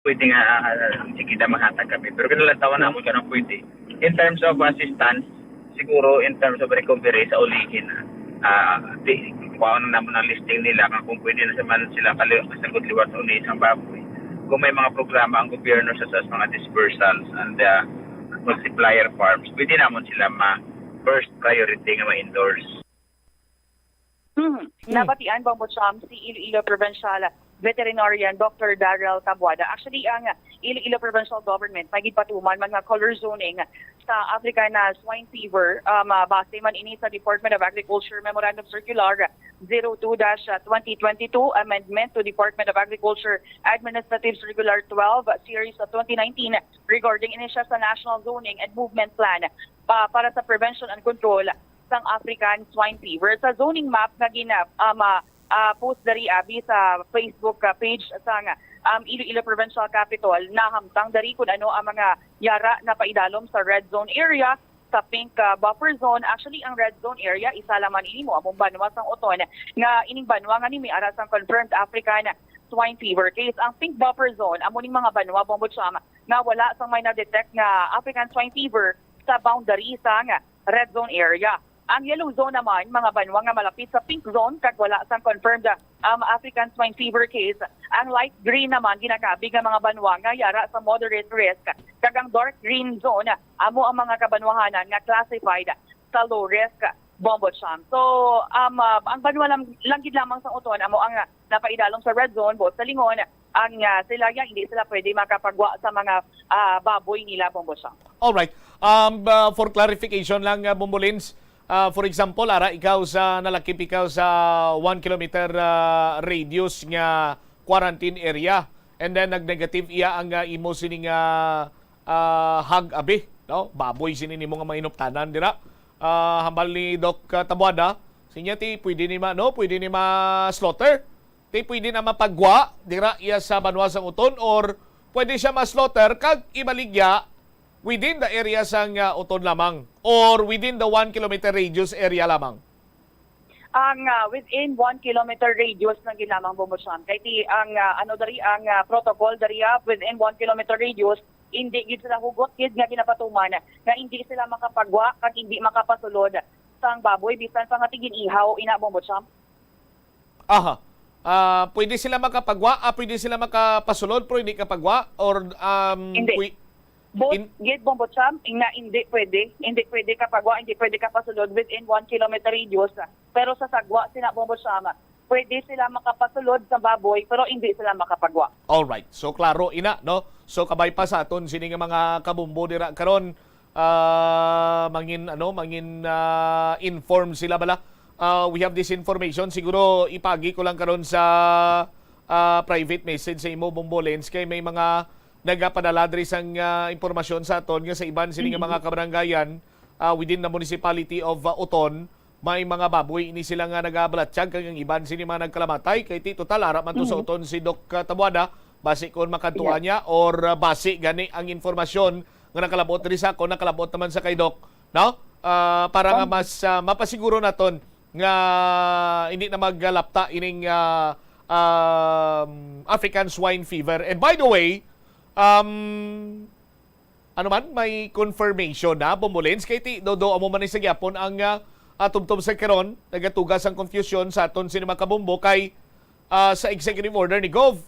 pwede nga sige na mahatag kami. Pero kinalantawan na mo siya ng pwede. In terms of assistance, siguro in terms of recovery sa ulihin, kuha na naman ang listing nila kung pwede na naman sila kasagot liwat sa uli isang baboy. Kung may mga programa ang gobyerno sa mga dispersals and multiplier farms, pwede naman sila first priority nga ma-endorse. Nabatian ba mo siyam si Iloilo Provincial Veterinarian Dr. Daryl Tabuada. Actually, ang Iloilo Provincial Government may gipatuman mga color zoning sa African swine fever. Base man ini sa Department of Agriculture Memorandum Circular 02-2022 Amendment to Department of Agriculture Administrative Circular 12 Series of 2019 regarding ini siya sa National Zoning and Movement Plan para sa prevention and control sang African swine fever. Sa zoning map na post dari abi sa Facebook page sang Iloilo Provincial Capital, nahamtang dari kung ano ang mga yara na paidalom sa red zone area, sa pink buffer zone. Actually, ang red zone area, isa laman ini mo among banwa sang Oton nga ining banwa nga ni may ara sang confirmed African swine fever case. Ang pink buffer zone, amuning mga banwa bombot siya nga wala sang may na-detect nga African swine fever sa boundary sang red zone area. Ang yellow zone naman, mga banwa nga malapit sa pink zone, kag wala sang confirmed African swine fever case. Ang light green naman, ginakabig ang mga banwa nga yara sa moderate risk. Kag ang dark green zone, amo ang mga kabanwahanan nga classified sa low risk bombot siya. So, ang banwa langgid lamang sa Oton, amo ang napaidalong sa red zone, both sa Lingon, ang sila hindi sila pwede makapagwa sa mga baboy nila bombot siya. Alright. For clarification lang, Bombolins, for example, ikaw ikaw sa 1 kilometer radius nga quarantine area, and then nag-negative iya ang imo sining hag abi, no? Baboy sini nimo nga mainuptanan dira. Hambal ni Doc Tabuada, sinya ti pwede ni slaughter. Ti pwede na mapagwa dira iya sa banwa sang Uton, or pwede siya ma-slaughter kag ibaligya within the area sang Uton lamang, or within the 1 kilometer radius area lamang? Ang within 1 kilometer radius ng ginamang bumusyan. Kaya ang protocol dari within 1 kilometer radius, hindi gid sila hugot gid nga ginapatuman nga hindi sila makapagwa kag hindi makapasulod sang baboy bisan pa nga tigin ihaw ina bumusyan. Aha. Pwede sila makapagwa, pwede sila makapasulod pero hindi kapagwa, or Hindi. Both gate bombotcham, hindi pwede kapagwa, hindi pwede kapasulod within 1 kilometer radius. Pero sa sagwa, sila bombotcham, pwede sila makapasulod sa baboy, pero hindi sila makapagwa. Alright. So, klaro, ina, no? So, kabay pa sa aton, sini nga mga kabumbo dira karon, mangin inform sila bala. We have this information. Siguro, ipagi ko lang karon sa private message sa imo, Bombolens, kay may mga nagapadala diri sang impormasyon sa aton nga sa iban sini nga mga kabaranggayan within the municipality of Uton, may mga baboy ini sila nga nagabalatsyag kag ang iban sini mga nagkalamatay. Kay ti total ara man to sa Uton si Doc Tabuada, base kon makantuan niya or base gani ang informasyon nga nakalabot diri sa ako, nakalabot naman sa kay Doc, no? Para nga mas mapasiguro naton nga hindi na maggalapta ining African swine fever. And by the way, may confirmation na Bombolens kay ti dodo amo man sa gyapon ang tubtob sa karon, nagatugas ang confusion sa aton sinima kabumbo kay sa executive order ni Gov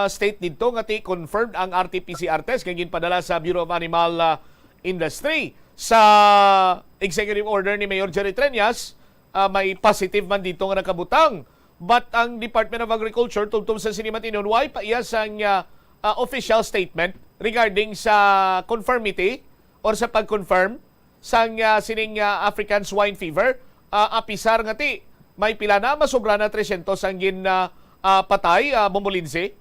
state dito nga ti confirmed ang RT-PCR test kay ginpadala sa Bureau of Animal Industry. Sa executive order ni Mayor Jerry Treñas, may positive man dito nga nakabutang, but ang Department of Agriculture tubtob sa sinima tinon way pa iya sang official statement regarding sa conformity or sa pag-confirm sang sining African swine fever. Apisar nga ti may pila na masobra na 300 ang patay, Bombolinse.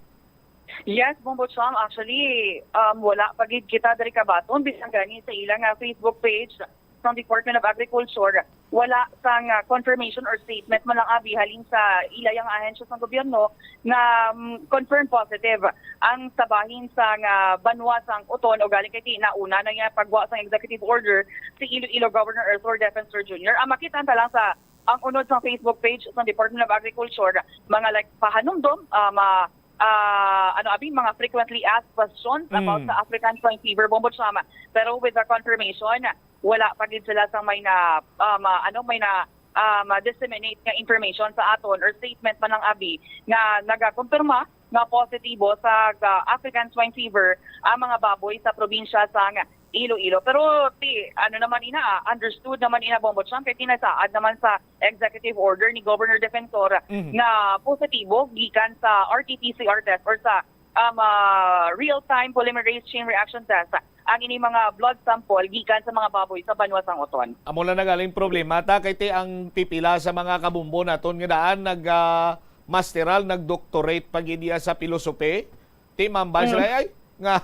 Yes, Bombocham, actually wala pagid kita dari kabaton bisan gani sa ilang Facebook page from Department of Agriculture, wala sang confirmation or statement man lang abi halin sa ilayang ahensya sa gobyerno na confirmed positive ang sabahin sang banwa sang Uton o galing kay nauna na yung pagwa sang executive order si Iloilo Governor Arthur Defensor Jr. Ang makita ta lang sa ang unod sa Facebook page sa Department of Agriculture, mga like pahanumdom, mga frequently asked questions about sa African swine fever, Bombo Chama. Pero with the confirmation, wala pa din sila sa may na disseminate nga information sa aton or statement man ng abi nga nagakumpirma nga positibo sa African swine fever ang mga baboy sa probinsya sa Iloilo. Pero understood naman ina Bombo Cham kay tinasaad naman sa executive order ni Governor Defensor nga positibo gikan sa RT-PCR test or sa real-time polymerase chain reaction test ang ini mga blood sample gikan sa mga baboy sa Banwasang Oton. Amo lang nagaling problema ta kay ti ang pipila sa mga kabumbo naton nga daan masteral nagdoctorate pagidiya sa pilosope. Ti mambal sila ay nga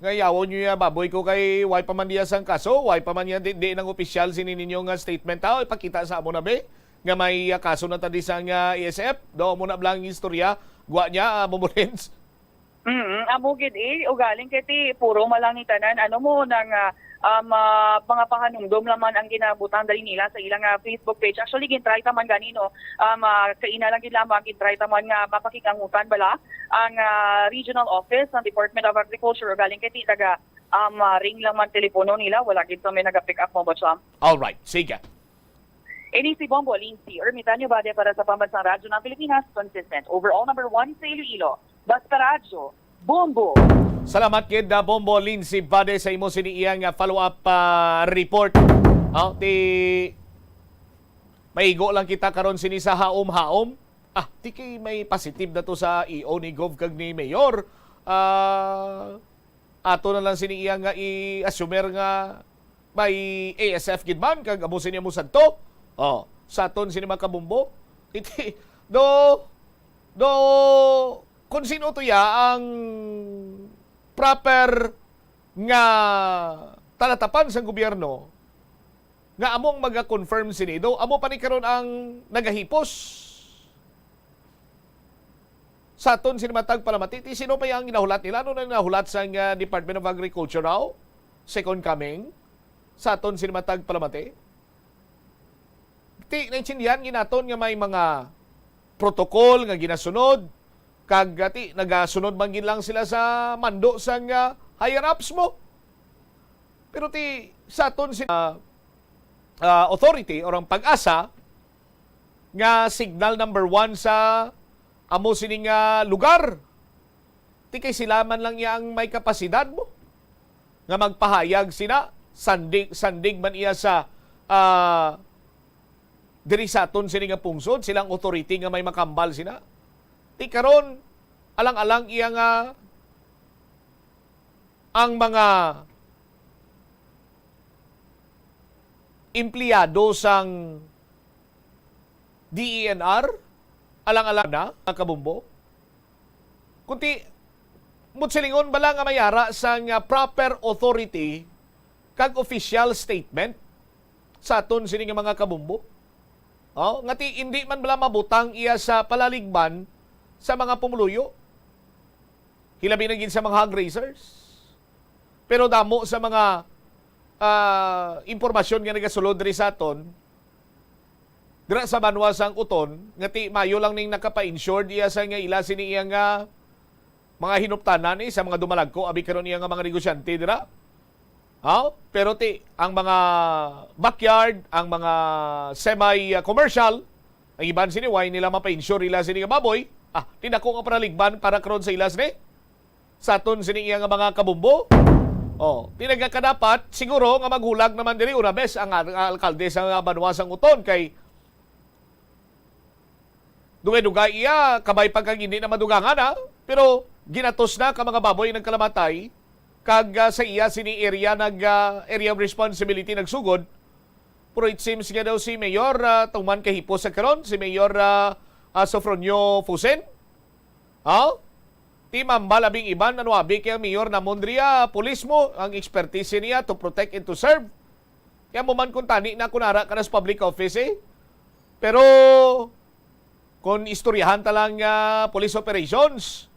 yawon nyo ya baboy ko kay why pa man diya sang kaso, why pa man yan di ng opisyal sini ninyo nga statement tao ipakita sa amo na be nga may kaso na tadi sang ESF do mo na blang istorya gwa niya Bombolens. Amugid ugaling kiti puro malang ni tanan nang mga pahanumdom naman ang ginabutan dali nila sa ilang Facebook page. Actually gintry ta man ganino kaina lang gid lamang gintry ta man nga mapakikangutan bala ang regional office ng Department of Agriculture ugaling kiti taga ring lang man telepono nila wala gid sa may naga-pick up mo ba siya. All right, sige. Ini si Bombo Lindsay Ermitanio Bade para sa Pambansang Radyo ng Pilipinas, consistent overall number 1 sa Iloilo. Basta Radyo, Bombo. Salamat kid Bombo Lindsay Bade sa imo siniiyang follow-up report. Ti maigo lang kita karon sini sa haom-haom. Ti kay may positive na to sa EO ni Gov kag ni Mayor. Ato na lang siniiyang nga i-assumer nga may ASF gid man kag amo siya mo sadto. Sa aton sini mga kabumbo. Iti do kung sino to ya ang proper nga talatapan sa gobyerno nga among maga-confirm sinido, amo pa ni karon ang nagahipos sa aton sinimatag palamati. Sino pa yung ginahulat nila? Ano na nahulat sa Department of Agriculture now? Second coming sa aton sinimatag palamati? Naintindihan ginaton nga may mga protocol nga ginasunod kag nagasunod man gid lang sila sa mando sa higher ups mo. Pero sa aton authority or ang pag-asa nga signal number 1 sa amo sining lugar. Kay sila man lang yang may kapasidad mo nga magpahayag sina sandig man iya sa diri sa aton sini nga pungsod silang authority nga may makambal sina. Ti karon alang-alang iya nga ang mga empleyado sang DENR alang-alang na mga kabumbo. Kunti mutsilingon bala nga mayara sang proper authority kag official statement sa aton sini nga mga kabumbo. Ngati hindi man bala mabutang iya sa palaligban sa mga pumuluyo. Hilabi na gid sa mga hog raisers. Pero damo sa mga impormasyon nga nagasulod diri sa aton dira sa Banwasang Uton ngati mayo lang ning nakapa-insured iya sa nga ila sini iya nga mga hinuptanan sa mga dumalagko abi karon iya nga mga negosyante dira. Pero ang mga backyard, ang mga semi-commercial, ang iban sini why nila mapa-insure ila sini nga baboy. Tinako nga panaligban para karon sa ilas ni. Sa aton sini iya nga mga kabumbo. Tinagakadapat siguro nga maghulag naman diri una bes ang alkalde sa Banwasang Uton kay dugay-dugay iya kabay pagkag hindi na madugangan pero ginatos na ka mga baboy nagkalamatay kag sa iya sini area area of responsibility nagsugod. Pero it seems nga daw si Mayor tuman kahipos sa karon si Mayor Sofronio Fusen. Timambal abing iban abi kay Mayor na Mondria pulis mo ang expertise niya to protect and to serve. Kaya mo man kung tani na kunara ka sa public office Pero kung istoryahan talang police operations,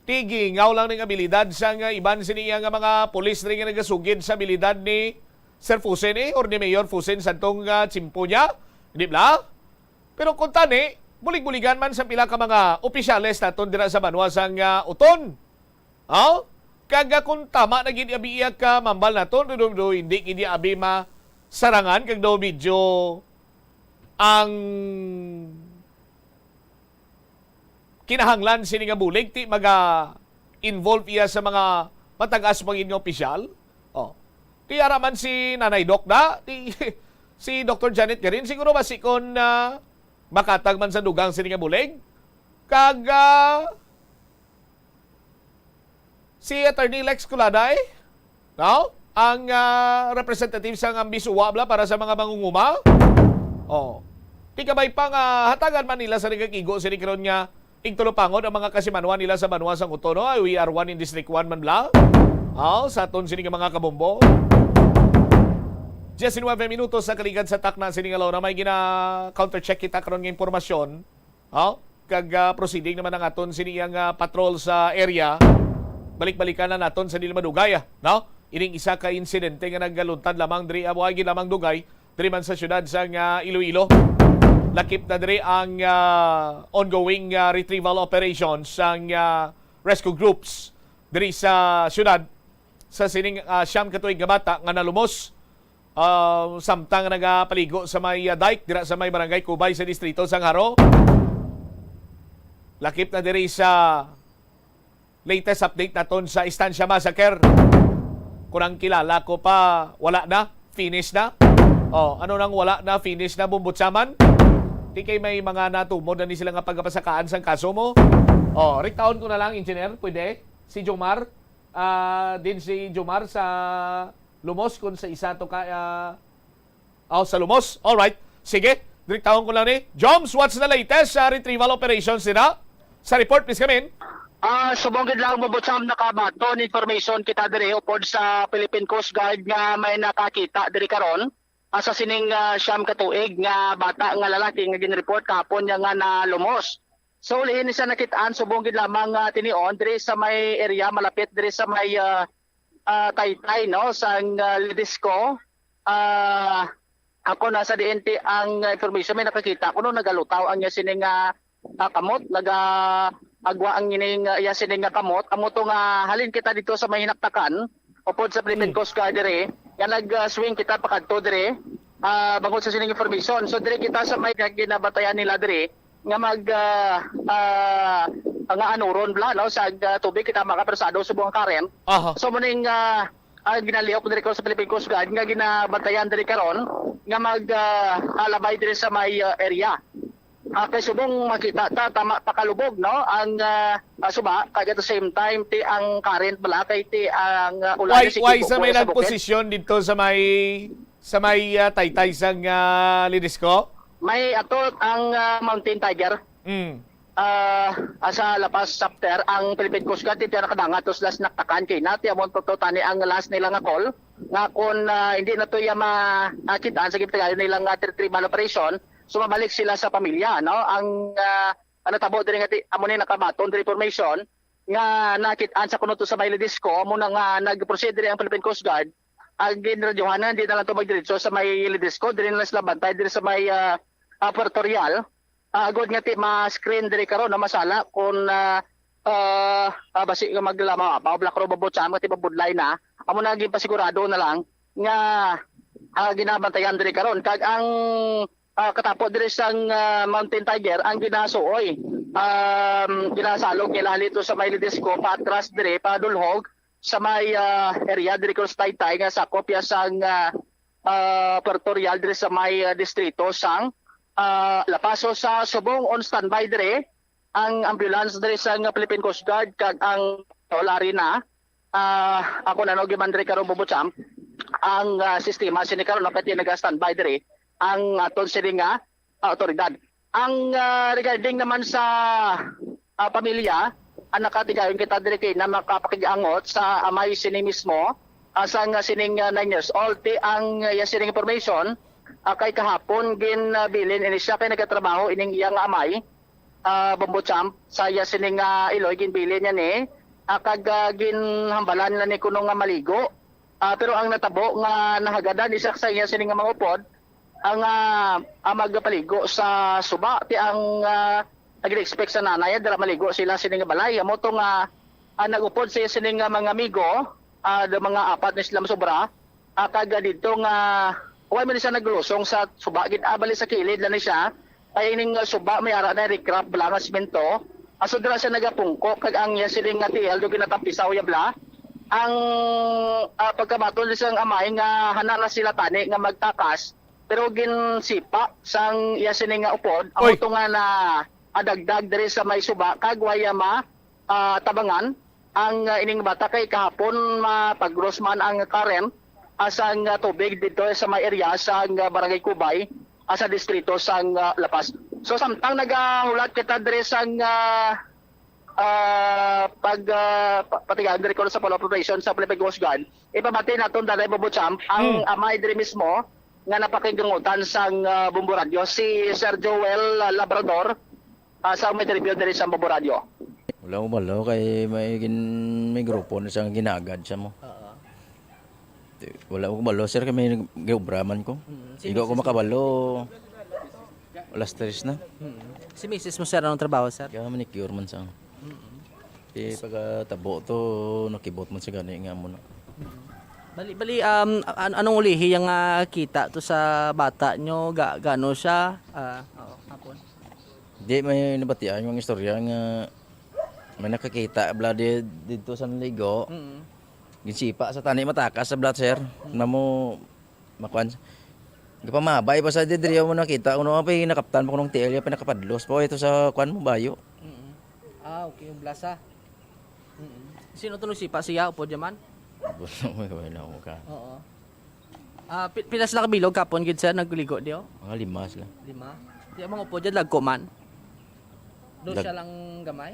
tigi ngaw lang ng abilidad sa iban siniya nga mga pulis rin nga nagasugid sa abilidad ni Sir Fusen or ni Mayor Fusen sa tong tsimpo niya. Hindi ba? Pero kung tani, bulig-buligan man sa pila ka mga opisyales naton dira sa banwa sang uton. Kaga kung tama na gid abi iya ka mambal naton do hindi gid abi sarangan kag daw medyo ang kinahanglan sini nga bulig ti maga involve iya sa mga matagas pangin nga opisyal. Ti araman si Nanay Doc da, si Dr. Janet Garin siguro masikon na makatag man sa dugang sini nga bulig. Kaga si Attorney Lex Culaday, ang representative sa Ambisuwa para sa mga mangunguma. Di kabay pa nga hatagan man nila sa nagakigo sa karon nga igtulopangod ang mga kasimanwan nila sa banwa sang Utono. We are one in District 1 man bla. Sa aton sini nga mga kabombo. 19 minutos sa kaligad sa takna sini nga law na may gina counter-check kita karon nga impormasyon. Proceeding naman ang aton sini nga patrol sa area. Balik-balikan na naton sa dili madugay. Ining isa ka insidente nga naggaluntad lamang diri awagi lamang dugay diri man sa syudad sa Iloilo. Lakip na diri ang ongoing retrieval operations sang rescue groups diri sa syudad sa sining siyam katuig nga bata nga nalumos samtang nagapaligo sa may dike dira sa may barangay Kubay sa distrito sang Haro. Lakip na diri sa latest update naton sa Estancia Massacre. Kurang kilala ko pa, wala na, finish na. Ano nang wala na, finish na, bumbutsaman? Di kay may mga natumod na ni sila nga pagkapasakaan sang kaso mo. Riktaon ko na lang, engineer, pwede? Si Jomar, din si Jomar sa Lumos, kung sa isa to ka, sa Lumos. Alright, sige, riktaon ko lang ni. Joms, what's the latest sa retrieval operations nila? Sa report, please come in. Subong gid lang mabutsam nakabaton information kita diri upod sa Philippine Coast Guard nga may nakakita diri karon sa sining siyam katuig nga bata nga lalaki nga ginreport kahapon niya nga nalumos. So lihin ni sa nakitaan subong gid lamang tinion diri sa may area malapit diri sa may Taytay sa Lidisco. Ako nasa DNT ang information may nakakita kuno nagalutaw ang sining kamot agwa ang ining sining nga kamot to nga halin kita dito sa may hinaktakan upod sa Philippine Coast Guard diri nga nag-swing kita pakadto diri bangod sa sining information. So diri kita sa may ginabatayan nila diri nga mag nga anuron bla sa tubig kita makapersado subong current. So muning ginalihok diri ko sa Philippine Coast Guard nga ginabatayan diri karon nga mag alabay diri sa may area. Kay subong makita tama pakalubog ang suba kay at the same time ti ang current bala kay ti ang ulan why sa may nagposisyon dito sa may Taytay sang Lidisco? May atot ang Mountain Tiger. Sa lapas chapter ang Philippine Coast Guard ti nakadangat tos las naktakan kay nati amon to tani ang last nila nga call nga kun hindi na to makitaan sa gitagayon nilang retrieval operation. Sumabalik sila sa pamilya ang natabo diri nga amo ni nakabaton diri information nga nakitaan sa kuno to sa may Lidisco amo na nga nag-proceed diri ang Philippine Coast Guard ang ginradyohanan di na lang to magdiretso sa may Lidisco diri na sila bantay diri sa may Puerto Real agod nga ti ma-screen diri karon na masala kun basi nga maglama pa Black Robo sa ti babudlay na amo na gipasigurado na lang nga ginabantayan diri karon kag ang katapos diri sang Mountain Tiger ang ginasuoy ginasalog nila dito sa may Lidisco patras diri padulhog sa may area diri ko sa Taytay nga sakop ya sang Puerto Real diri sa may distrito sang Lapaso. Sa subong on standby diri ang ambulance diri sa Philippine Coast Guard kag ang lari na ako na no giman diri karon bubutsam ang sistema sini karon napati naga-standby diri ang aton sini nga otoridad. Ang regarding naman sa pamilya, ang nakatigayon kita diri kay na makapakigangot sa amay sini mismo sa sining 9 years old ti ang sining information kay kahapon ginbilin ini siya kay nagatrabaho ining iyang amay Bombocham sa sining Iloy ginbilin niya ni kag ginhambalan na ni kuno nga maligo pero ang natabo nga nahagadan isa sa iya sining mga upod ang magpaligo sa suba ti ang nag-expect sa nanay dira maligo sila sining balay amo to nga nagupod sa sining mga amigo the mga apat na sila sobra kag dito nga wala man siya naglusong sa suba gid abali sa kilid lang ni siya ay ining suba may ara na recraft bala nga semento aso dira siya nagapungko kag ang sining nga tiel do ginatapisaw ya bla ang pagkamatol siyang amay nga hana na sila tani nga magtakas pero ginsipa sang iya sining nga upod amo Oy. to nga na adagdag diri sa may suba kag waya tabangan ang ining bata kay kahapon mapagros man ang current asang tubig dito sa may area sa barangay Kubay sa distrito sang Lapas. So samtang nagahulat kita diri sang patigan diri ko sa follow operation sa Philippine Coast Guard ipabati naton dalay Bobocham ang amay diri mismo nga napakinggangutan sang Bumbo Radio si Sir Joel Labrador sa may review diri sa Bumbo Radio. Wala ko balo kay may grupo na siyang ginagad siya mo. Wala ko balo sir kay may giobraman ko. Igo ko makabalo. Alas 3 na. Si Mrs. mo sir, anong trabaho sir? Kaya manicure man sang. Pagkatabo to nakibot man sa gani nga mo na. Bali, anong ulihi yung kita to sa bata nyo? Gano siya? Hapon. Di may nabatian yung istorya nga may nakakita bla dito sa ligo. Ginsipa sa tani matakas sa blat sir. Namo makuan. Gapamabay pa sa didriyo mo nakita kuno pa nakaptan pa kunong tiel pa nakapadlos po ito sa kuan mo bayo. Okay, yung blasa. Sino to sipa siya upo diyan? Wala ko ka. Oo. Pilas lang kabilog kapon gid sir nagligo diyo? Mga 5 sila. 5. Di mo upo diyan lagko man. Doon Lag- siya lang gamay.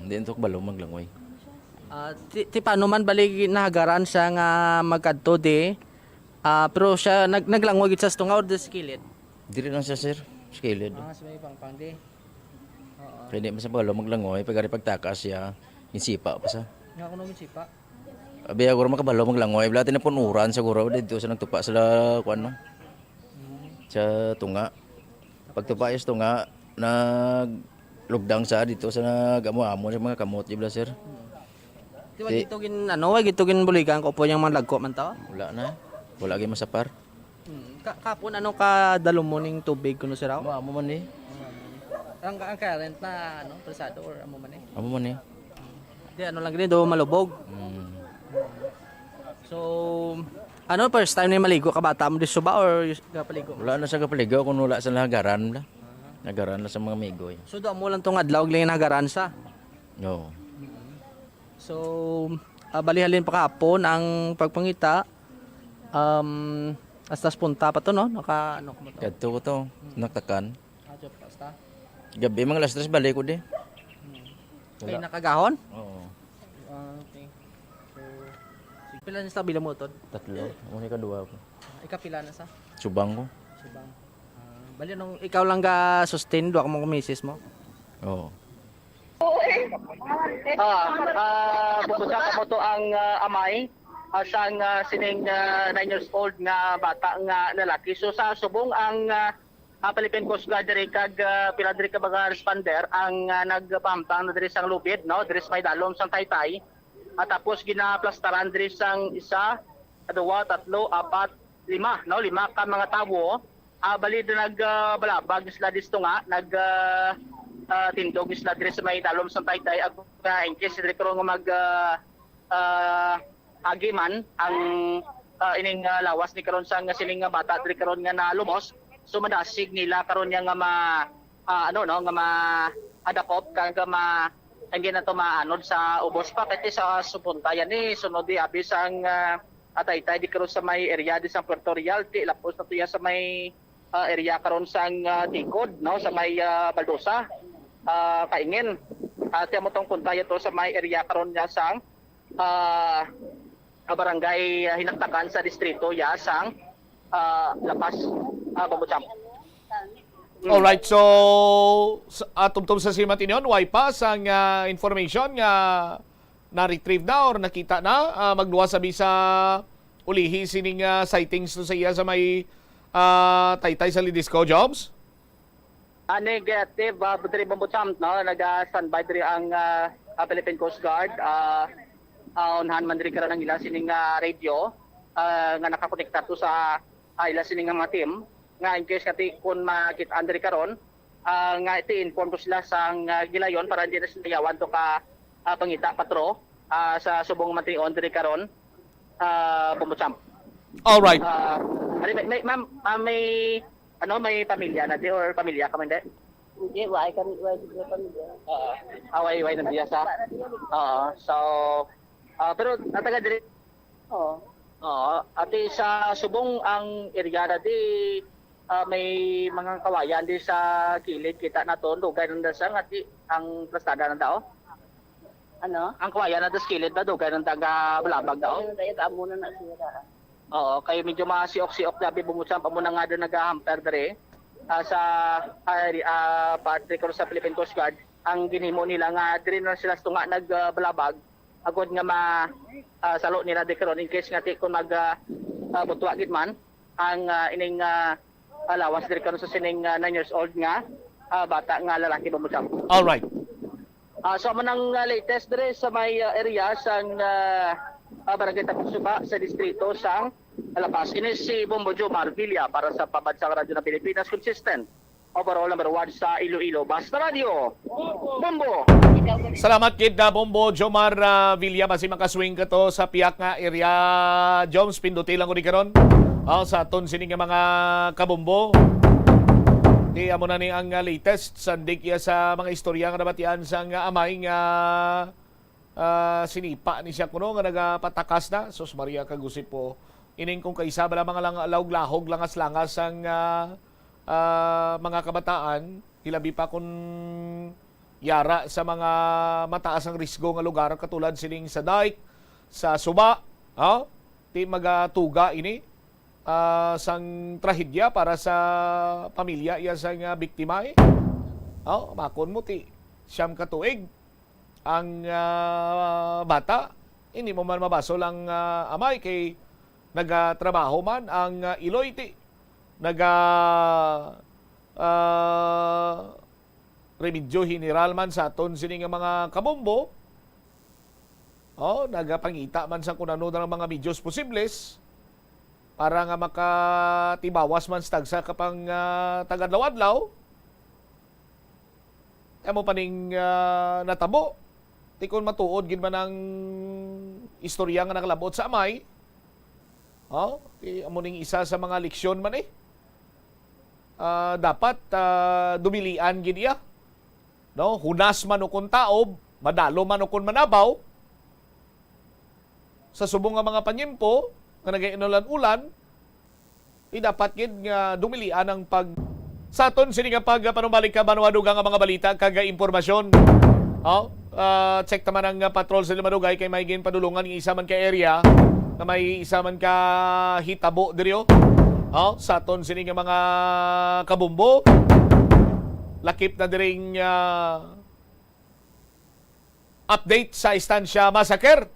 Di entok balo maglangoy. Ti paano man bali nahagaran siya nga magkadto di. Pero siya naglangoy gid sa stungaw sa skillet. Diri lang siya sir. Skillet. Sa may pangpang di. Pwede man sa balo maglangoy pagari pagtakas siya. Insipa pa sa. Nga kuno gid sipa. Abi ako makabalo maglangoy. Wala tin punuran siguro dito sa nagtupa sila kuan no. Sa tunga. Pagtupa is tunga naglugdang sa dito sa nagamo-amo sa mga kamot di ba sir. Di ba gito gin buligan ko po yung mga lagko man to? Wala na. Wala gyud masapar. Kapon ano ka dalom mo ning tubig kuno sir raw? Amo man ni. Ang current na presado or amo man eh. Amo man ni. Di ano lang gini do malubog. So first time na maligo ka bata mo di suba or kapaligo? Wala na sa kapaligaw kung wala sa lagaran la. Nagaran na sa mga migoy. So do mo lang tong adlaw lang nagaran sa. No. So balihalin pa kahapon ang pagpangita astas punta pa to no naka ano ko mo to. Kadto ko to. Naktakan. Job basta. Gabi mga alas 3 balik ko di. Kay nakagahon? Oo. Okay. So pila na sa bila mo to? 3. Amo ni kadua ko. Ikapila na sa Subang ko. subang. Bali nung ikaw lang ga sustain do mo misis mo. Oo. Pupunta ka mo to ang amay siyang sining 9 years old nga bata nga lalaki. So sa subong ang Philippine Coast Guard diri kag pila diri ka mga responder ang nagpamtang na diri sang lubid no diri sa may dalom sang Taytay at tapos ginaplastaran diri sang 1, 2, 3, 4, 5 no 5 ka mga tawo bali do nagbalabag sila disto nga tindog sila diri sa may dalom sang Taytay ag in case diri karon nga mag agiman ang ining lawas ni karon sang siling nga bata diri karon nga nalumos. So madasig nila karon nga nga adakop kag hindi na to maanod sa ubos pa kay sa supuntayan ni sunod di abi sang Taytay di karon sa may area di sa Puerto Real ti lapos na tuya sa may area karon sang Tikod no sa may Baldosa kaingin ati mo tong puntayan to sa may area karon nya sang barangay Hinaktakan sa distrito ya sang Lapas Babucham. Alright, so tumtum sa Simatinyon, way pa sang information nga na-retrieve na or nakita na magluwas sabi sa ulihi sining sightings to sa iya sa may taytay sa Lidisco, Jobs? Negative, Budri Bambucham, no? Nag-standby diri ang Philippine Coast Guard. Unhan man diri karon ang ila sining radio nga nakakonekta to sa ila sining mga team nga in case kati kun makit-an diri karon nga iti-inform ko sila sa gilayon para hindi na sila yawan to ka pangita patro sa subong matrion diri karon Bambucham. All right. May ma'am, may pamilya na di or pamilya ka man de? Hindi, why di pamilya. Away na diya sa. So pero nataga diri. Oo. Ati sa subong ang area na di may mga kawayan di sa kilid kita na to dugay nang dasa ngati ang plastada na tao. Ano? Ang kawayan na sa kilid na dugay nang taga Balabag daw. Ayun, dahil amo na nasira. Oo, kayo medyo masiok-siok labi bumutsam pa mo na nga doon nag-hamper dere sa part ko sa Philippine Coast Guard. Ang ginhimo nila nga diri na sila tunga nagbalabag agod nga salo nila di karon in case nga ti kun butwa gid man ang ining alawas diri karon sa sining 9 years old nga bata nga lalaki bumutsam. All right. So mo nang latest dere sa may area sang Barangay Tapuksuba sa distrito sang Alapas. Ini si Bombo Jomar Villa para sa Pambansang Radyo ng Pilipinas, consistent overall number 1 sa Iloilo. Basta Radio, Bombo! Salamat kid Bombo Jomar Villa, basi makaswing ka to sa piyak nga area. Joms, pinduti lang ko di karon. Sa aton sining nga mga kabombo. Di amo na ni ang latest sandik ya sa mga istorya nga nabatian sa amay nga sinipa ni siya kuno nga nagapatakas na. Sos Maria kagusip po ining kung kaisa bala mga lawg-lahog langas-langas ang mga kabataan hilabi pa kung yara sa mga mataas ang risgo nga lugar katulad sining sa Dike, sa Suba, ti magatuga ini sang trahedya para sa pamilya iya sang biktima. Makon mo ti siyam ka tuig ang bata, hindi mo man mabaso lang amay kay nagatrabaho man ang Iloy ti remedyo general man sa aton sining mga kabombo. Nagapangita man sa kunano ng mga medyos posibles para nga makatibawas man sa tagsa kapang tagadlaw-adlaw. Amo paning natabo. Tikon matuod gid man ang istorya nga nakalabot sa amay. Amo ning isa sa mga leksyon man dapat dumilian gid iya. No, hunas man ukon taob, madalo man ukon manabaw. Sa subong nga mga panyempo nga nagainulan-ulan, dapat gid nga dumilian ang sa aton sini nga panumbalik ka manuadugang nga mga balita kaga impormasyon. Check naman ang patrol sa Limadugay kay may gin padulungan ng isa man ka area na may isa man ka hitabo diri sa aton sini nga mga kabumbo. Lakip na diring update sa Estancia Massacre.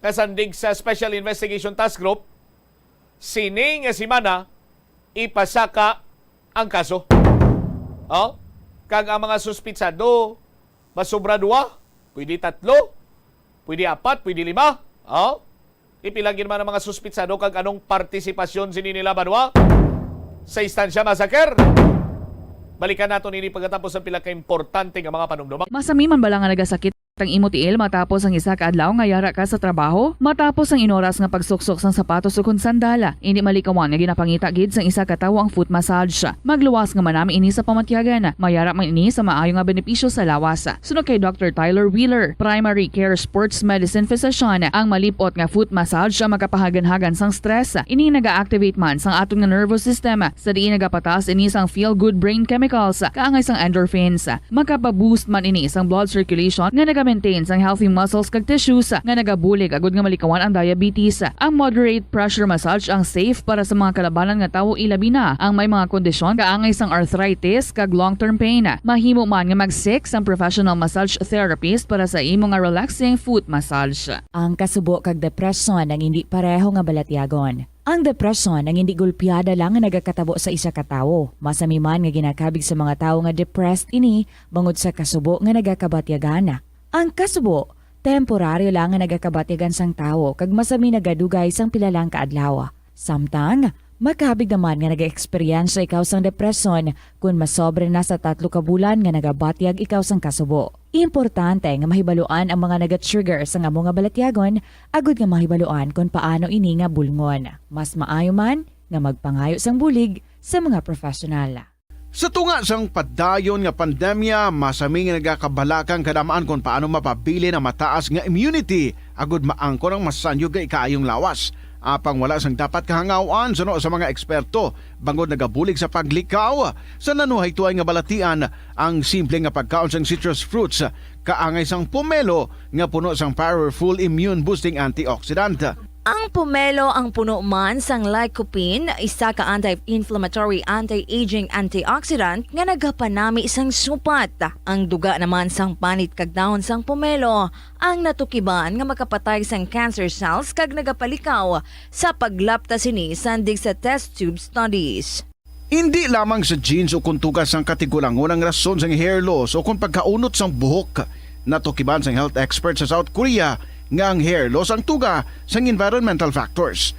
Kasandig sa Special Investigation Task Group, sining nga simana ipasaka ang kaso. Kag ang mga suspitsado, masobra 2, pwede 3, pwede 4, pwede 5. Ipilagin man ang mga suspitsado kag anong partisipasyon sini nila banwa sa Estancia Massacre. Balikan nato ini pagkatapos ang pila ka importante nga mga panumdum. Masami man bala nga nagasakit ang imo tiil matapos ang isa ka adlaw nga yara ka sa trabaho, matapos ang inoras nga pagsuksok sang sapatos ug sandala. Hindi malikawan nga ginapangita gid sang isa ka tawo ang foot massage. Magluwas nga manami ini sa pamatyagan. Mayara man ini sa maayo nga benepisyo sa lawas. Sunod kay Dr. Tyler Wheeler, Primary Care Sports Medicine Physician, ang malipot nga foot massage ang makapahagan-hagan sang stress. Ini naga-activate man sang aton nga nervous system sa diin nagapatas ini sang feel good brain chemicals kaangay sang endorphins. Makapaboost man ini sang blood circulation nga naga-maintain sang healthy muscles kag tissues nga nagabulig agud nga malikawan ang diabetes. Ang moderate pressure massage ang safe para sa mga kalabanan nga tawo ilabi na ang may mga kondisyon kaangay sang arthritis kag long-term pain. Mahimo man nga mag-seek sang professional massage therapist para sa imo nga relaxing foot massage. Ang kasubo kag depresyon ang hindi pareho nga balatyagon. Ang depresyon ang hindi gulpiyada lang nga nagakatabo sa isa ka tawo. Masami man nga ginakabig sa mga tawo nga depressed ini bangod sa kasubo nga nagakabatyagana. Ang kasubo, temporaryo lang nga nagakabatyagan sang tawo kag masami nagadugay sang pilalang kaadlaw. Samtang, makabig naman nga nag-experience ikaw sang depresyon kung masobre na sa 3 ka bulan nga nagabatyag ikaw sang kasubo. Importante nga mahibaluan ang mga naga-trigger sa nga mga balatyagon, agud nga mahibaluan kung paano ini nga bulngon. Mas maayo man nga magpangayo sang bulig sa mga profesional. Sa tunga sang padayon nga pandemya, masami nga nagakabalakang kadamaan kung paano mapabili na mataas nga immunity agud maangkon ang masanyo ga ikaayong lawas. Apang wala sang dapat kahangawan suno sa mga eksperto bangod nagabulig sa paglikaw sa nanuhay tuay nga balatian ang simple nga pagkaon sang citrus fruits kaangay sang pomelo nga puno sang powerful immune boosting antioxidant. Ang pomelo ang puno man sang lycopene, isa ka anti-inflammatory, anti-aging antioxidant nga nagapanami sang supat. Ang duga naman sang panit kag dahon sang pomelo ang natukiban nga makapatay sang cancer cells kag nagapalikaw sa paglapta sini sandig sa test tube studies. Hindi lamang sa genes o kung tugas sang katigulangon ang rason sang hair loss o kung pagkaunot sang buhok. Natukiban sang health expert sa South Korea nga ang hair loss ang tuga sang environmental factors.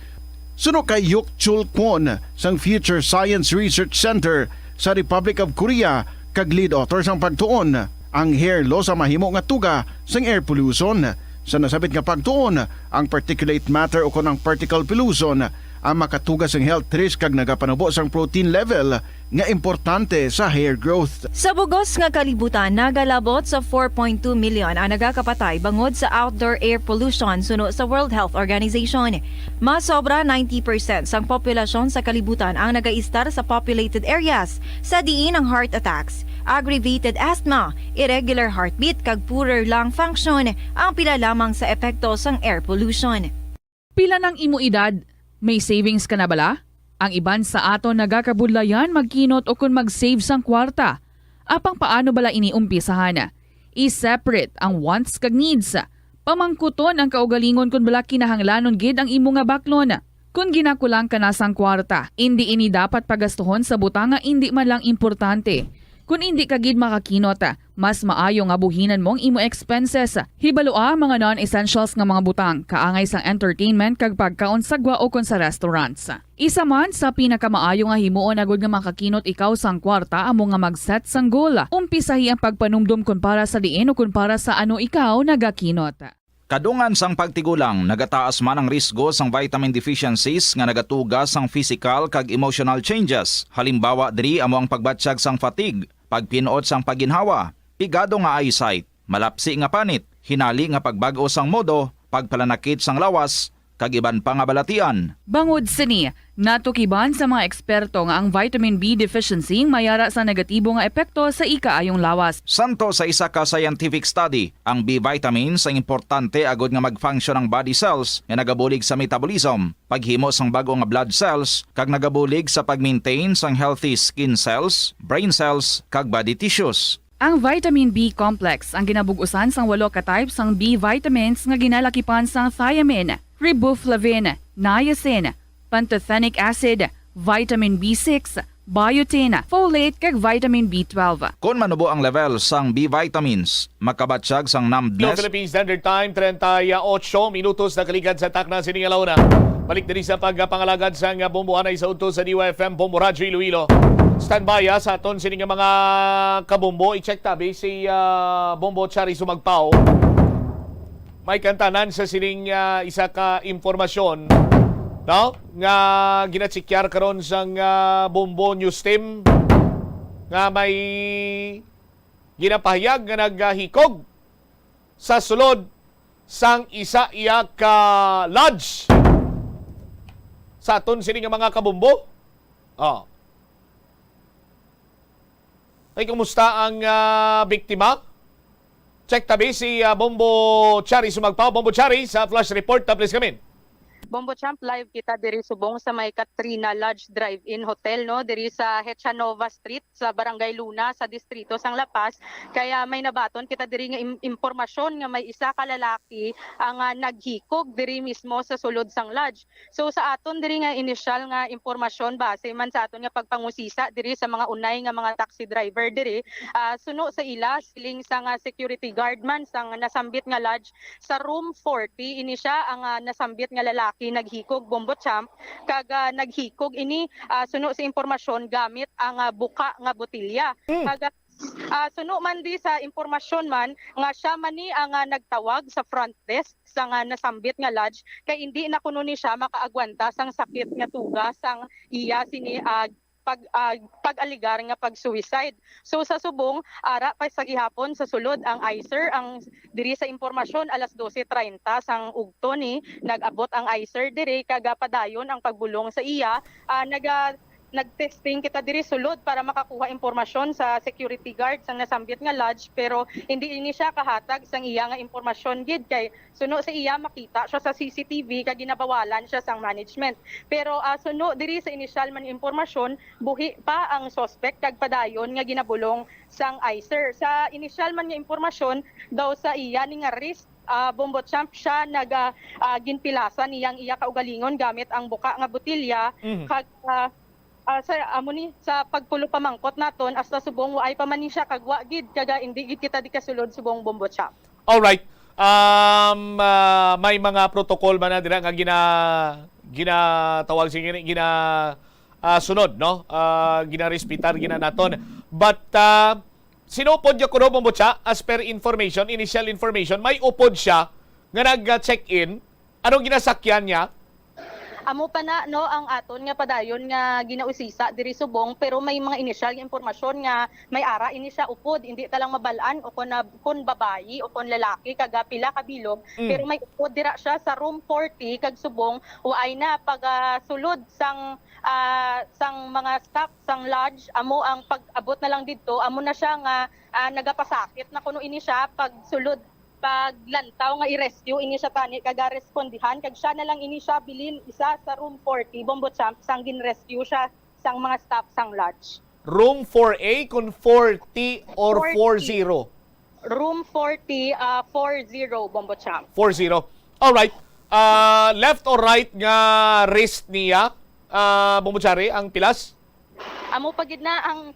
Suno kay Yuk Chul Kwon sang Future Science Research Center sa Republic of Korea kag lead author sang pagtuon, ang hair loss ang mahimo nga tuga sang air pollution. Sa nasabit nga pagtuon, ang particulate matter o kunang particle pollution ang makatuga sang health risk kag nagapanubo sang protein level nga importante sa hair growth. Sa bugos nga kalibutan, nagalabot sa 4.2 million ang nagakapatay bangod sa outdoor air pollution suno sa World Health Organization. Mas sobra 90% sang populasyon sa kalibutan ang nagaistar sa populated areas, sa diin ang heart attacks, aggravated asthma, irregular heartbeat kag poorer lung function ang pila lamang sa epekto sang air pollution. Pila ng imo edad? May savings ka na bala? Ang iban sa ato nagakabudlayan magkinot o kung mag-save sang kwarta. Apang paano bala iniumpisahan? I-separate ang wants kag needs. Pamangkuton ang kaugalingon kung bala kinahanglanon gid ang imo nga baklon. Kung ginakulang ka na sang kwarta, hindi ini dapat pagastuhon sa butang nga hindi man lang importante. Kung hindi ka gid makakinot, mas maayo nga buhinan mong imo expenses. Hibalua mga non-essentials nga mga butang, kaangay sang entertainment kag pagkaon sa gwa o kon sa restaurants. Isa man sa pinakamaayo nga himuon agud nga makakinot ikaw sang kwarta amo nga mag-set sang goal. Umpisahi ang pagpanumdum kun para sa diin o kun para sa ano ikaw nagakinot. Kadungan sang pagtigulang, nagataas man ang risgo sang vitamin deficiencies nga nagatugas sang physical kag emotional changes. Halimbawa diri amo ang pagbatsyag sang fatigue, pagpinuot sang paginhawa, pigado nga eyesight, malapsi nga panit, hinali nga pagbag-o sang modo, pagpalanakit sang lawas, kag iban pa nga balatian. Bangod sini, natukiban sa mga eksperto nga ang vitamin B deficiency mayara sa negatibo nga epekto sa ikaayong lawas. Santo sa isa ka scientific study, ang B vitamins ang importante agod nga mag-function ang body cells nga nagabulig sa metabolism, paghimo sang bago nga blood cells, kag nagabulig sa pag-maintain sang healthy skin cells, brain cells, kag body tissues. Ang vitamin B complex ang ginabugusan sang 8 ka types sang B vitamins nga ginalakipan sang thiamine, riboflavin, niacin, pantothenic acid, vitamin B6, biotin, folate kag vitamin B12. Kung manubo ang level sang B vitamins, makabatsyag sang numbness. Philippine Standard Time, 38 minutos na kaligad sa takna sining alaw na. Balik din sa pagpangalagad sa bumbuhan ay sa unto sa DYFM Bombo Radyo Iloilo. Standby sa aton sining mga kabombo. I-check tabi si Bombo Chari Sumagpao. May kantanan sa sining isa ka informasyon, no? Nga ginatsikyan karon sang Bombo News Team nga may ginapahayag nga naghikog sa sulod sang isa iya ka lodge sa aton sining mga kabombo. Oh. Ay, kumusta ang biktima? Check tabi si Bombo Chari Sumagpao. Bombo Chari sa Flash Report. Please come in. Bombo Champ, live kita diri subong sa may Katrina Lodge Drive-In Hotel, no? Diri sa Hechanova Street sa Barangay Luna sa distrito sang Lapas. Kaya may nabaton kita diri nga impormasyon nga may isa ka lalaki ang naghikog diri mismo sa sulod sang lodge. So sa aton diri nga initial nga impormasyon base man sa aton nga pagpangusisa diri sa mga unay nga mga taxi driver diri, suno sa ila siling sang security guard man sang nasambit nga lodge sa room 40 ini siya ang nasambit nga lalaki naghikog, Bombo Champ, kaga naghikog ini suno sa impormasyon gamit ang buka nga botilya. Kaga suno man di sa impormasyon man nga siya man ni ang nagtawag sa front desk sa nasambit nga lodge kay hindi na kuno ni siya makaagwanta sang sakit nga tuga sang iya sini pag-aligar nga pag-suicide. So sa subong, ara pa sa gihapon sa sulod ang ICER, ang diri sa impormasyon alas 12:30 sang ugto ni nag-abot ang ICER diri kagapadayon ang pagbulong sa iya, nag-testing kita diri sulod para makakuha impormasyon sa security guard sang nasambit nga lodge pero hindi ini siya kahatag sang iya nga impormasyon gid kay suno sa iya makita siya sa CCTV kag ginabawalan siya sang management. Pero suno diri sa initial man impormasyon buhi pa ang suspect kag padayon nga ginabulong sang ICER. Sa initial man nga impormasyon daw sa iya ni nga risk Bombo Champ siya ginpilasan niyang iya kaugalingon gamit ang buka nga botilya kag sa pagpulo pamangkot naton hasta subong waay pa man ni siya kagwa gid kaga hindi gid kita di kasulod subong Bombo Champ. All right. May mga protocol man na dira nga ginatawag sunod, no? Ginarespetar naton. But sinupod niya kuno Bombo Champ as per information, initial information, may upod siya nga nag-check-in. Anong ginasakyan niya? Amo pa na no ang aton nga padayon nga ginausisa diri subong pero may mga initial nga impormasyon nga may ara ini siya upod hindi ta lang mabalaan o kun babayi o kun lalaki kaga pila ka bilog pero may upod dira siya sa room 40 kag subong waay na pag sulod sang mga staff sang lodge amo ang pag-abot na lang didto amo na siya nga nagapasakit na kuno ini siya pag sulod paglantaw nga i-rescue ini siya tani kaga respondihan kag siya na lang ini siya bilin isa sa room 40 Bombo Champ sang gin-rescue siya sang mga staff sang lodge. Room 4A kun 40 or 40? Room 40 40 Bombo Champ. 40. All right. Left or right nga wrist niya Bombo Chari ang pilas? Amo pagid na ang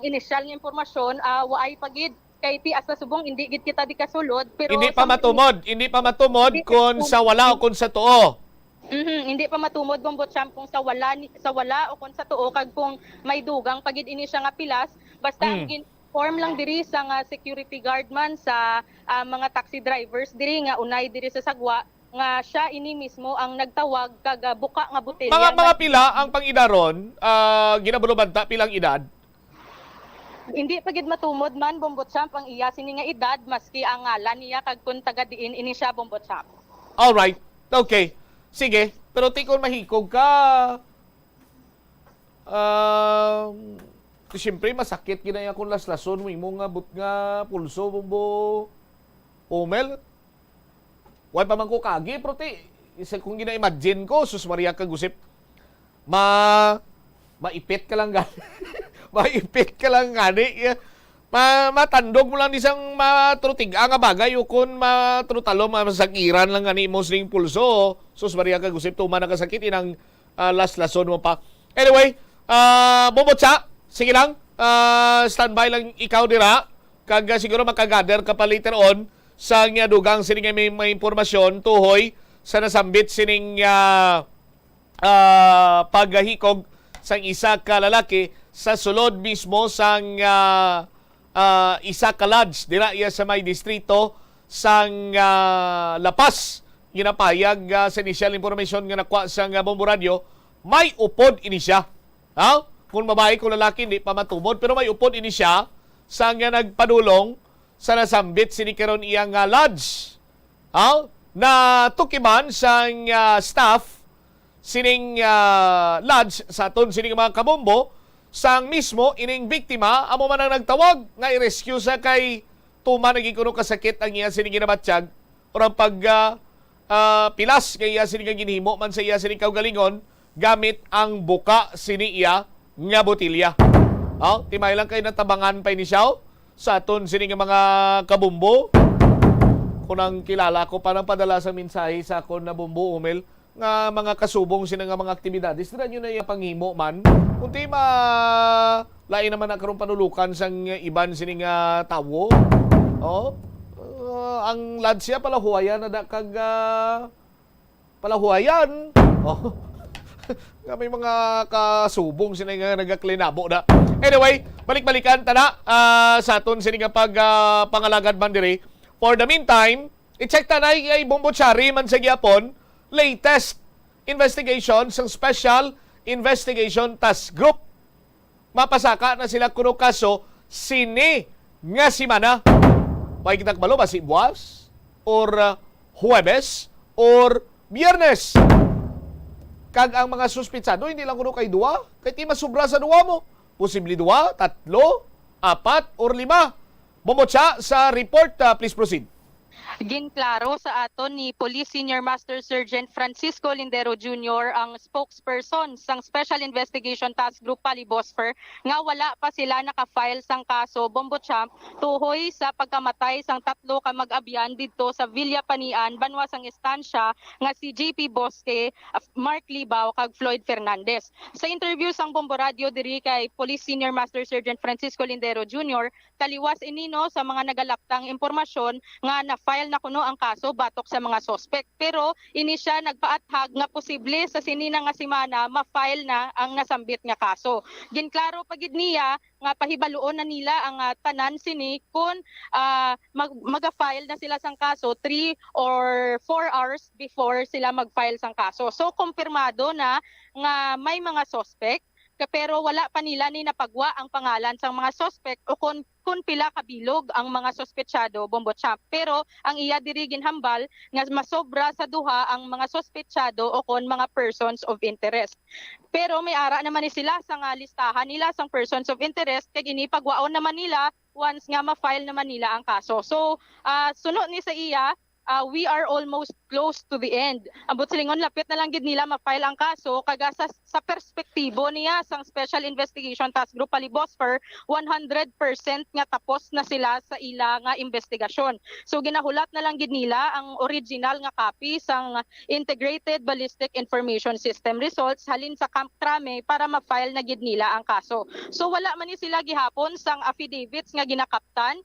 initial nga impormasyon waay pagid kay ti asa subong hindi gid kita di kasulod pero Hindi pa matumod kung sa wala o kung sa tuo. Hindi pa matumod Bombo Champ kung sa wala o kung sa tuo kag kung may dugang pagid ini siya nga pilas basta ang form lang diri sa nga security guard man sa mga taxi drivers diri nga unay diri sa sagwa nga siya ini mismo ang nagtawag kag buka nga botelya. Mga pila ang pangidaron ginabulobanta pilang edad? Hindi pagid matumod man Bombo Champ ang iya sini nga edad maski ang ngalan niya kag kun taga diin ini siya Bombo Champ. All right. Okay. Sige, pero tikon mahikog ka. Siyempre masakit ginaya kung laslason mo imo nga but nga pulso Bombo Omel. Why pa man ko kagi pero isa kung gina-imagine ko sus Maria kagusip maipit ka lang gani. Maipit ka lang gani. Matandog mo lang isang matrutig nga bagay o kung matrutalo masakiran lang gani mo sling pulso. Sus Maria kagusip tuman nakasakit inang laslason mo pa. Anyway, Bobocha, sige lang. Standby lang ikaw dira. Kag siguro makagather ka pa later on sa nga dugang sining may impormasyon tuhoy sa nasambit sining paghahikog sang isa ka lalaki sa sulod mismo sang isa ka lodge dira iya sa may distrito sang Lapas. Ginapayag sa initial information nga nakuha sang Bombo Radio, may upod ini siya. Kung babae kung lalaki hindi pa matumod pero may upod ini siya sa nga nagpadulong sa nasambit sini karon iyang lodge. Na tukiman sang staff sining lodge sa aton sining mga kabombo sang mismo ining biktima amo man ang nagtawag nga i-rescue sa kay tuman naging kuno kasakit ang iya sining ginabatsyag or ang pilas kay iya sini nga ginhimo man sa iya sini kaugalingon gamit ang buka sini iya nga botilya. Timay lang kay natabangan pa ni siya sa aton sini nga mga kabumbo. Kunang kilala ko parang padala sa mensahe sa akon na bumbo umel nga mga kasubong sina nga mga aktibidades dira nyo na iya panghimo man kunti lain naman na karon panulukan sang iban sini nga tawo. Ang ladsya palahuayan na kag palahuayan. Nga may mga kasubong sila nga nagaklinabo na. Anyway, balik-balikan tana sa aton sini nga pangalagad man diri. For the meantime, i-check tanay ay Bombochari man sa gyapon latest investigation sa Special Investigation Task Group. Mapasaka na sila kuno kaso sini nga simana. May kitakbalo ba si Buwas? Or Huwebes? Or Biyernes? Kag ang mga suspitsado, hindi lang kuno kay duwa. Kay di masubra sa duwa mo. Posible duwa, 3, 4, or 5. Bomotsa sa report. Please proceed. Ginklaro sa aton ni Police Senior Master Sergeant Francisco Lindero Jr. ang spokesperson sang Special Investigation Task Group Palibosfer nga wala pa sila nakafile sang kaso Bombochamp tuhoy sa pagkamatay sang 3 ka mag-abyan didto sa Villa Panian, Banwa sang Estancia nga si JP Bosque, Mark Libaw kag Floyd Fernandez. Sa interview sang Bombo Radio diri kay Police Senior Master Sergeant Francisco Lindero Jr., taliwas inino sa mga nagalaptang impormasyon nga na-file na kuno ang kaso batok sa mga suspect. Pero ini siya nagpaathag nga posible sa sinina nga semana ma-file na ang nasambit nga kaso. Ginklaro pagid niya nga pahibaluon na nila ang tanan sini kung mag-file na sila sang kaso 3 or 4 hours before sila mag-file sang kaso. So kumpirmado na nga may mga suspect pero wala pa nila ni napagwa ang pangalan sang mga suspect o kung pila kabilog ang mga sospetsado Bombochamp. Pero ang iya diri ginhambal nga masobra sa duha ang mga sospetsado o kon mga persons of interest. Pero may ara naman ni sila sa nga listahan nila sang persons of interest kay ginipagwaon naman nila once nga ma-file naman nila ang kaso. So sunod ni sa iya we are almost close to the end. Ambot silingon lapit na lang gid nila ma-file ang kaso kaga sa perspektibo niya sang Special Investigation Task Group Palibosfer 100% nga tapos na sila sa ila nga investigasyon. So ginahulat na lang gid nila ang original nga copy sang Integrated Ballistic Information System results halin sa Camp Crame para ma-file na gid nila ang kaso. So wala man ni sila gihapon sang affidavits nga ginakaptan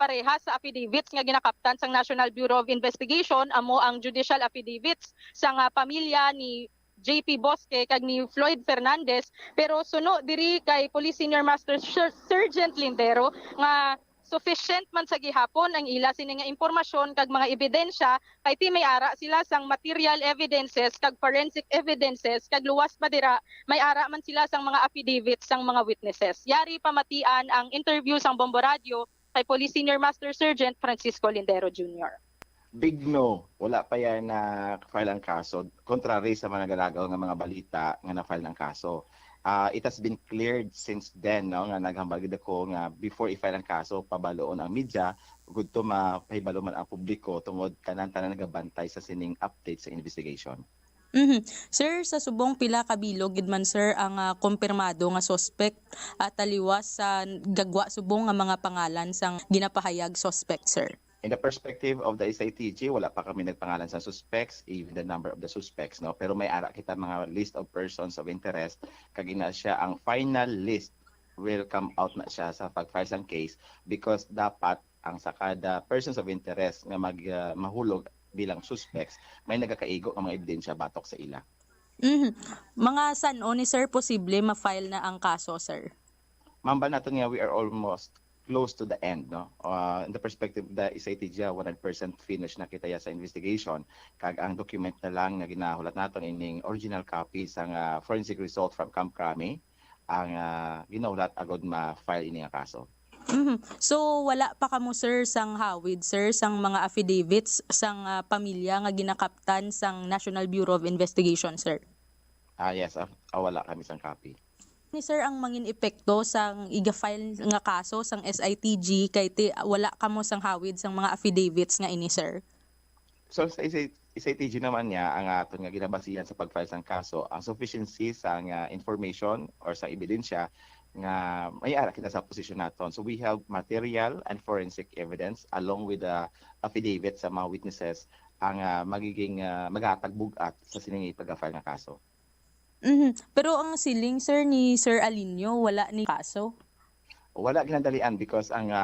pareha sa affidavits nga ginakaptan sang National Bureau of Investigation amo ang judicial affidavits sa pamilya ni JP Bosque kag ni Floyd Fernandez, pero suno diri kay Police Senior Master Sergeant Lindero nga sufficient man sa gihapon ang ila sini nga impormasyon kag mga ebidensya kay ti may ara sila sang material evidences kag forensic evidences kag luwas pa dira may ara man sila sang mga affidavits sang mga witnesses. Yari pamatian ang interview sang Bombo Radio kay Police Senior Master Sergeant Francisco Lindero Jr. Big no, wala pa yan na file ang kaso. Contrary sa mga nagalagaw ng mga balita nga na-file ng kaso. It has been cleared since then, no, nga naghambal gid ako nga before i-file ang kaso, pabaloon ang media, good to mapahibalo man ang publiko tungod tanan-tanan nagabantay sa sining update sa investigation. Sir, sa subong pila kabilog gid man sir ang kumpirmado nga suspect at taliwas sa gagwa subong nga mga pangalan sang ginapahayag suspect, sir? In the perspective of the SITG, wala pa kami nagpangalan sa suspects, even the number of the suspects, no? Pero may ara kita mga list of persons of interest, kagina siya ang final list will come out na siya sa pag-file sang case because dapat ang sa kada persons of interest nga mahulog bilang suspects, may nagakaigo ang mga ebidensya batok sa ila. Mga san-o ni sir posible ma-file na ang kaso, sir? Mambal nato nga we are almost close to the end, no? In the perspective the SITG 100% finished na kita sa investigation kag ang document na lang nga ginahulat naton ining original copy sang forensic result from Camp Crame ang ginahulat agad ma-file ini nga kaso. So wala pa kamo sir sang hawid sir sang mga affidavits sang pamilya nga ginakaptan sang National Bureau of Investigation, sir? Yes, wala kami sang copy. Ni sir ang mangin epekto sang iga-file nga kaso sang SITG kay wala kamo sang hawid sang mga affidavits nga ini, sir? So sa SATG naman niya ang aton nga ginabasihan sa pag-file sang kaso ang sufficiency sa nga information or sa ebidensya nga may ara kita sa posisyon naton. So we have material and forensic evidence along with the affidavit sa mga witnesses ang magiging maghatag bugat sa sining pag-file nga kaso. Pero ang siling sir ni Sir Alinio wala ni kaso. Wala ginadalian because ang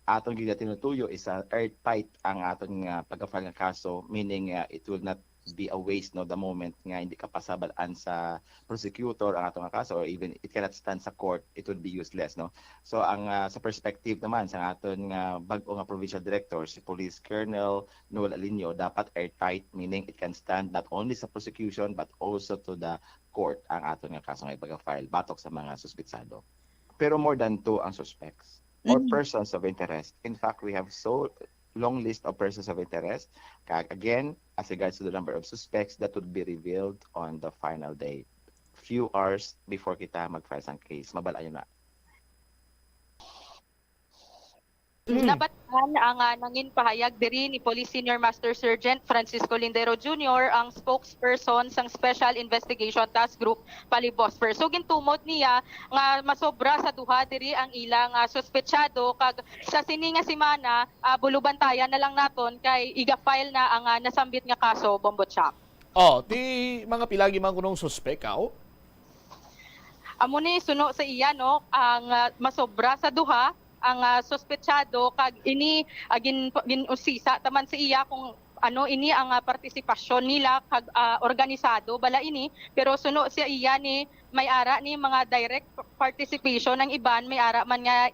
aton tinutuyok is airtight ang aton nga pag-file nga kaso, meaning it will not be a waste the moment nga hindi ka pasabalaan sa prosecutor ang atong nga kaso, or even it cannot stand sa court, it would be useless, no. So ang sa perspective naman sa aton nga bag-o nga provincial director, si Police Colonel Noel Alinio, dapat airtight, meaning it can stand not only sa prosecution but also to the court ang aton nga kaso nga pag-file batok sa mga suspitsado. Pero more than 2 ang suspects or persons of interest. In fact, we have so long list of persons of interest. Again, as regards to the number of suspects, that would be revealed on the final day. Few hours before kita mag-file sang case. Mabalayo na. Nabatan ang nangin pahayag diri ni Police Senior Master Sergeant Francisco Lindero Jr., ang spokesperson sang Special Investigation Task Group Palibosper. So gintumod niya nga masobra sa duha diri ang ilang suspetsado, kag sa sini nga semana bulubantayan na lang naton kay iga-file na ang nasambit nga kaso, Bombotchak. Ti mga pilagi man kunong suspek Amo ni suno sa iya no ang masobra sa duha ang suspetsado, kag ini ginusisa taman sa iya kung ano ini ang partisipasyon nila kag organisado bala ini, pero suno siya iya ni may ara ni mga direct participation, ng iban may ara man nga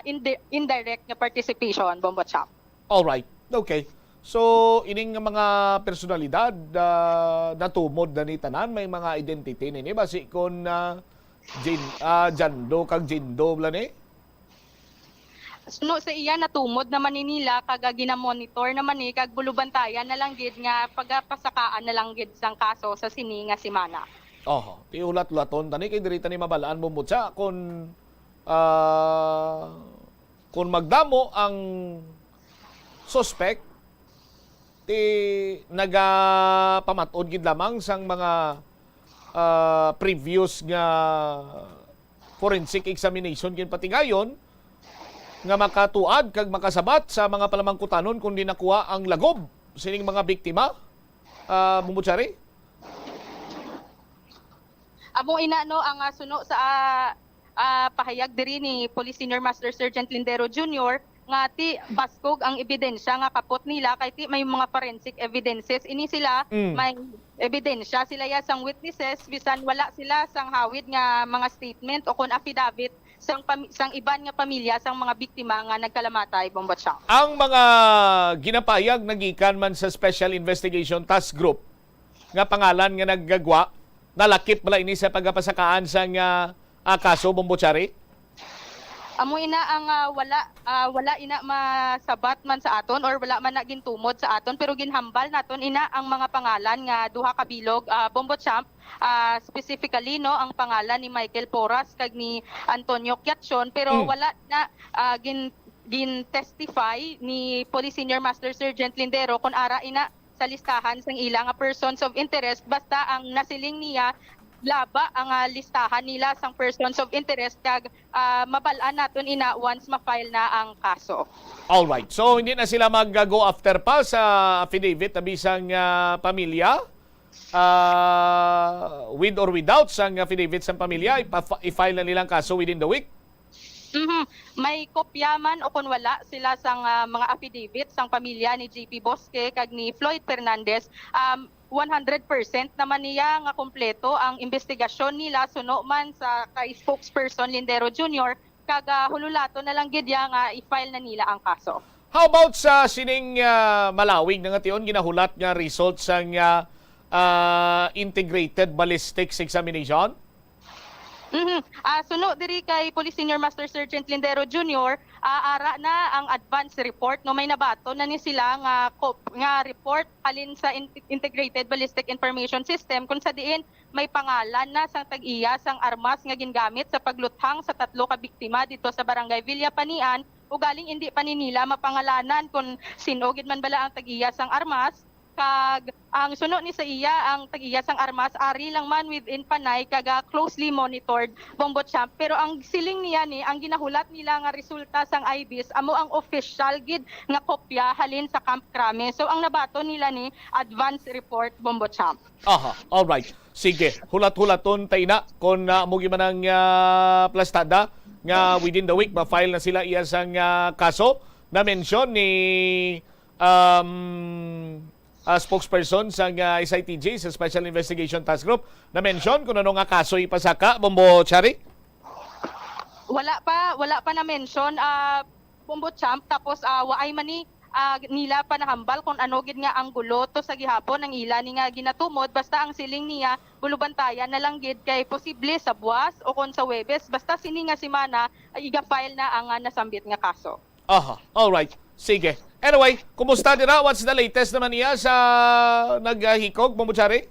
indirect nga participation, Bombotchak. All right. Okay. So ining mga personalidad natumod na ni tanan, may mga identity nini basi kon Jando kag Jindo bla ni. Suno sa iya natumod naman ni nila, kag ginamonitor naman ni kag bulubantayan na lang gid nga pagapasakaan na lang gid sang kaso sa sini nga semana. Ti ulat-ulaton tani kay diri tani mabalaan mo mutsa kung magdamo ang suspect ti nagapamat-on gid lamang sang mga previous nga forensic examination kin patigayon nga makatuad kag makasabat sa mga palamangkutanon kung di nakuha ang lagob sining mga biktima, Bumbutsari? Amo ina no ang suno sa pahayag diri ni Police Senior Master Sergeant Lindero Jr. nga ti baskog ang ebidensya nga kapot nila kay ti may mga forensic evidences ini sila, may ebidensya sila ya sang witnesses bisan wala sila sang hawid nga mga statement o kon affidavit sang iban nga pamilya sang mga biktima nga nagkalamatay, Bombotchak. Ang mga ginapayag nagikan man sa Special Investigation Task Group nga pangalan nga naggagwa, nalakip bala ini sa pagapasakaan sang kaso, Bombotchari? Amo ina ang wala ina masabat man sa aton or wala man na gintumod sa aton, pero ginhambal naton ina ang mga pangalan nga duha ka bilog, Bombotchak, specifically no ang pangalan ni Michael Porras kag ni Antonio Quiacion, pero wala na gin-testify ni Police Senior Master Sergeant Lindero kung ara ina sa listahan sang ilang persons of interest, basta ang nasiling niya laba ang listahan nila sang persons of interest, kag mabalaan naton ina once ma-file na ang kaso. All right. So hindi na sila mag-go after pa sa affidavit na bisang pamilya, with or without sang affidavit sa pamilya, i-file na nilang kaso within the week? May kopya man o kung wala sila sang mga affidavit sang pamilya ni JP Bosque kag ni Floyd Fernandez, 100% naman niya nga kompleto ang investigasyon nila suno man sa kay spokesperson Lindero Jr. kag hululato na lang gid nga i-file na nila ang kaso. How about sa sining malawig na nga tion ginahulat nga results sang integrated ballistics examination? Suno diri kay Police Senior Master Sergeant Lindero Jr., ara na ang advance report no may nabato na ni sila nga report alin sa Integrated Ballistic Information System kung sa diin may pangalan na sang tag-iya sang armas nga gingamit sa pagluthang sa 3 ka biktima dito sa Barangay Villa Panian, ugaling hindi pa ni nila mapangalanan kung sino gid man bala ang tag-iya sang armas. kag ang suno ni sa iya ang tag-iya sang armas ari lang man within Panay kaga closely monitored Bombo Champ, pero ang siling niya ni ang ginahulat nila nga resulta sang IBIS amo ang official gid nga kopya halin sa Camp Crame. So ang nabato nila ni advance report Bombo Champ. Aha, all right. Sige, hulat-hulaton tayo na kung mugi man ang plastada nga within the week ma-file na sila iya sang kaso na mention ni spokesperson sa SITG sa Special Investigation Task Group na mention kung ano nga kaso ipasaka, Bombo Chari? Wala pa na mention Bombo Champ, tapos waay man ni nila pa nahambal kung ano gid nga ang gulo to sa gihapon ang ila ni nga ginatumod, basta ang siling niya bulubantayan na lang gid kay posible sa buwas o kon sa Webes, basta sini nga semana iga-file na ang nasambit nga kaso. Aha, all right. Sige. Anyway, kumusta dira? What's the latest naman niya sa naghikog, Bombo Chari?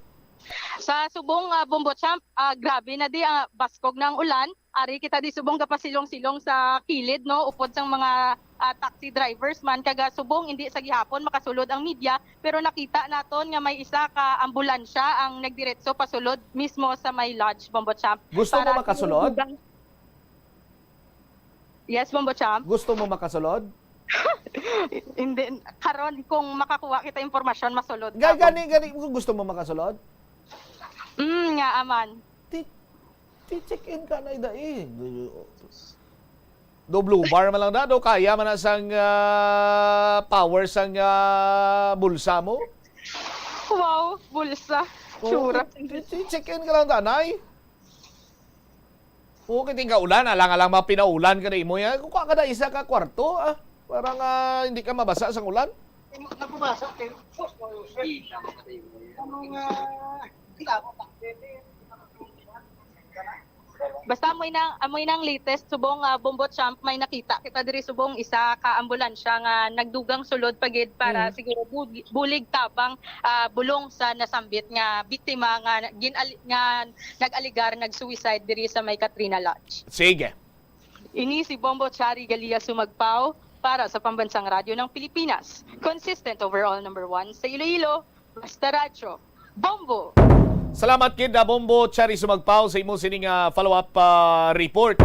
Sa subong Bombo Champ, grabe na di ang baskog ng ulan. Ari kita di subong kapasilong-silong sa kilid, no, upod sang mga taxi drivers man kaga subong hindi sa gihapon makasulod ang media, pero nakita naton nga may isa ka ambulansya ang nagdiretso pasulod mismo sa may lodge, Bombo Champ. Gusto mo makasulod? Yes, Bombo Champ. Gusto mo makasulod? Hindi karon kung makakuha kita impormasyon masulod. Gani gusto mo makasulod? Nga aman. Check in ka na idai. Do blue bar man lang do kaya man na sang power sang bulsa mo. Wow, bulsa. Sura. Check in ka lang tanay. O kiting ka ulan, alang-alang mapinaulan ka na imo yan. Kung ka na isa ka kwarto, parang hindi ka mabasa sa ulan. Nababasa kayo. Basta amoy nang latest subong Bombo Champ, may nakita kita diri subong isa ka ambulansya nga nagdugang sulod pagid para siguro bulig tabang bulong sa nasambit nga biktima nga nag-aligar nag-suicide diri sa may Katrina Lodge. Sige. Ini si Bombo Chari Galia Sumagpao para sa Pambansang Radyo ng Pilipinas. Consistent overall number 1 sa Iloilo, basta radyo. Bombo! Salamat kid Bombo Chari Sumagpao sa imo sining follow-up report.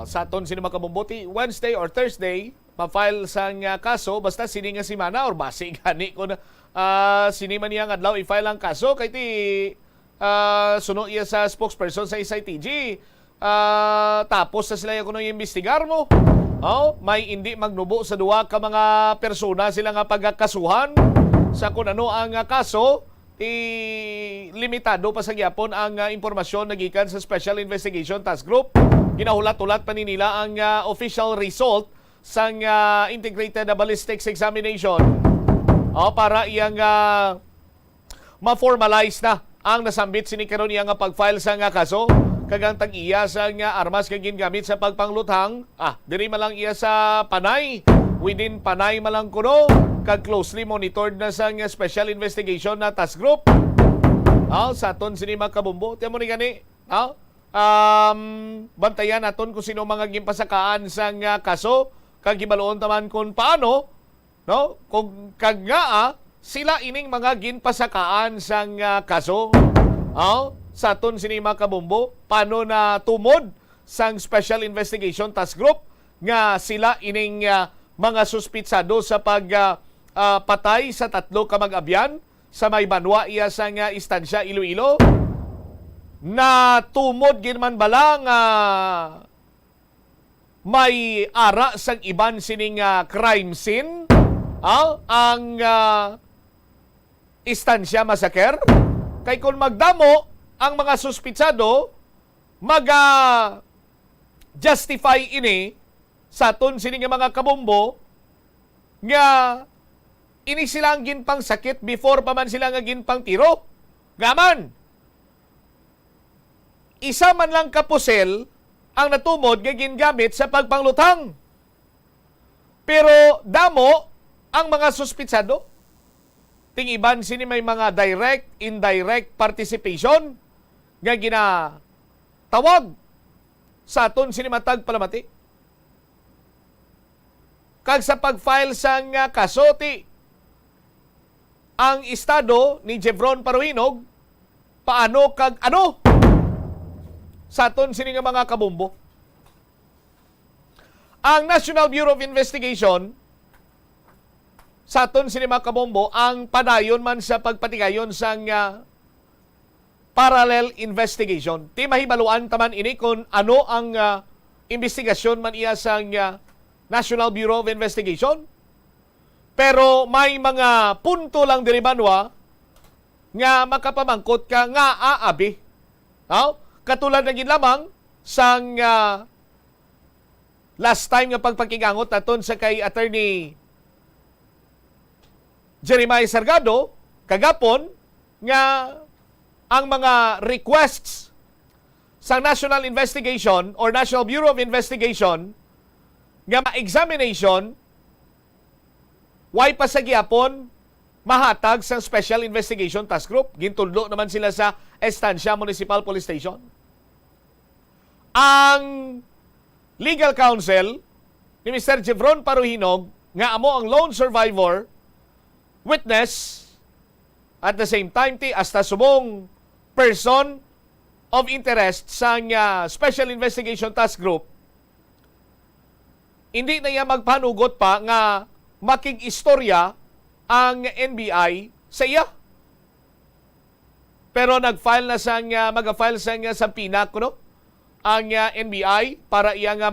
Sa aton sini makabomboти Wednesday or Thursday ma-file sang kaso basta sini nga semana or base gani kun sini man yang adlaw i-file ang kaso kay ti suno iya sa spokesperson sa SITG. Tapos sa sila kuno imbestigar mo. May hindi magnubo sa duwa ka mga persona sila nga pagkasuhan sa kung ano ang kaso. Limitado pa sa gyapon ang impormasyon nagikan sa Special Investigation Task Group. Ginahulat-ulat pa ni nila ang official result sang Integrated Ballistics Examination para iyang ma-formalize na ang nasambit sini karon iya nga pag-file sa kaso kagang tag-iya sa armas kag gingamit sa pagpangluthang diri man lang iya sa Panay, within Panay man lang kuno kag closely monitored na sa Special Investigation na Task Group. Sa aton sini makabombo tiamo ni gani bantayan naton kung sino mga gimpasakaan sa kaso kag gibaloon taman kung paano kung kag nga sila ining mga ginpasakaan sa kaso. Sa aton sini makabombo paano na tumod sang Special Investigation Task Group nga sila ining mga suspitsado sa patay sa 3 ka mag-abyan sa may banwa iya sa istansya Iloilo na tumod ginman bala nga may ara sang iban sining crime scene ang istansya massacre kay kung magdamo ang mga suspitsado justify ini sa aton sining mga kabombo nga ini silang ginpang sakit before pa man sila nga ginpang tiro. Gaman. Isa man lang kapusel ang natumod nga gingamit sa pagpanglutang. Pero damo ang mga suspitsado. Tingiban sini may mga direct, indirect participation nga ginatawag sa aton sini matag palamati. Kag sa pag-file sang kaso ti ang estado ni Jevron Paruhinog paano kag ano sa aton sini nga mga kabumbo. Ang National Bureau of Investigation sa aton sini mga kabumbo ang padayon man sa pagpatigayon sang parallel investigation. Di mahibaluan taman ini kung ano ang investigasyon man iya sang National Bureau of Investigation. Pero may mga punto lang diri banwa nga makapamangkot ka nga aabi. No? Katulad na gid lamang sang last time nga pagpakigangot naton sa kay Attorney Jeremiah Sargado kagapon nga ang mga requests sa National Investigation or National Bureau of Investigation nga ma-examination why pa sa gihapon mahatag sa Special Investigation Task Group. Gintudlo naman sila sa Estancia Municipal Police Station. Ang legal counsel ni Mr. Jevron Paruhinog nga amo ang lone survivor, witness, at the same time hasta subong person of interest sa Special Investigation Task Group, hindi na niya magpanugot pa nga makig-istorya ang NBI sa iya. Pero nag-file na mag-file sa pinak no? Ang NBI para iya nga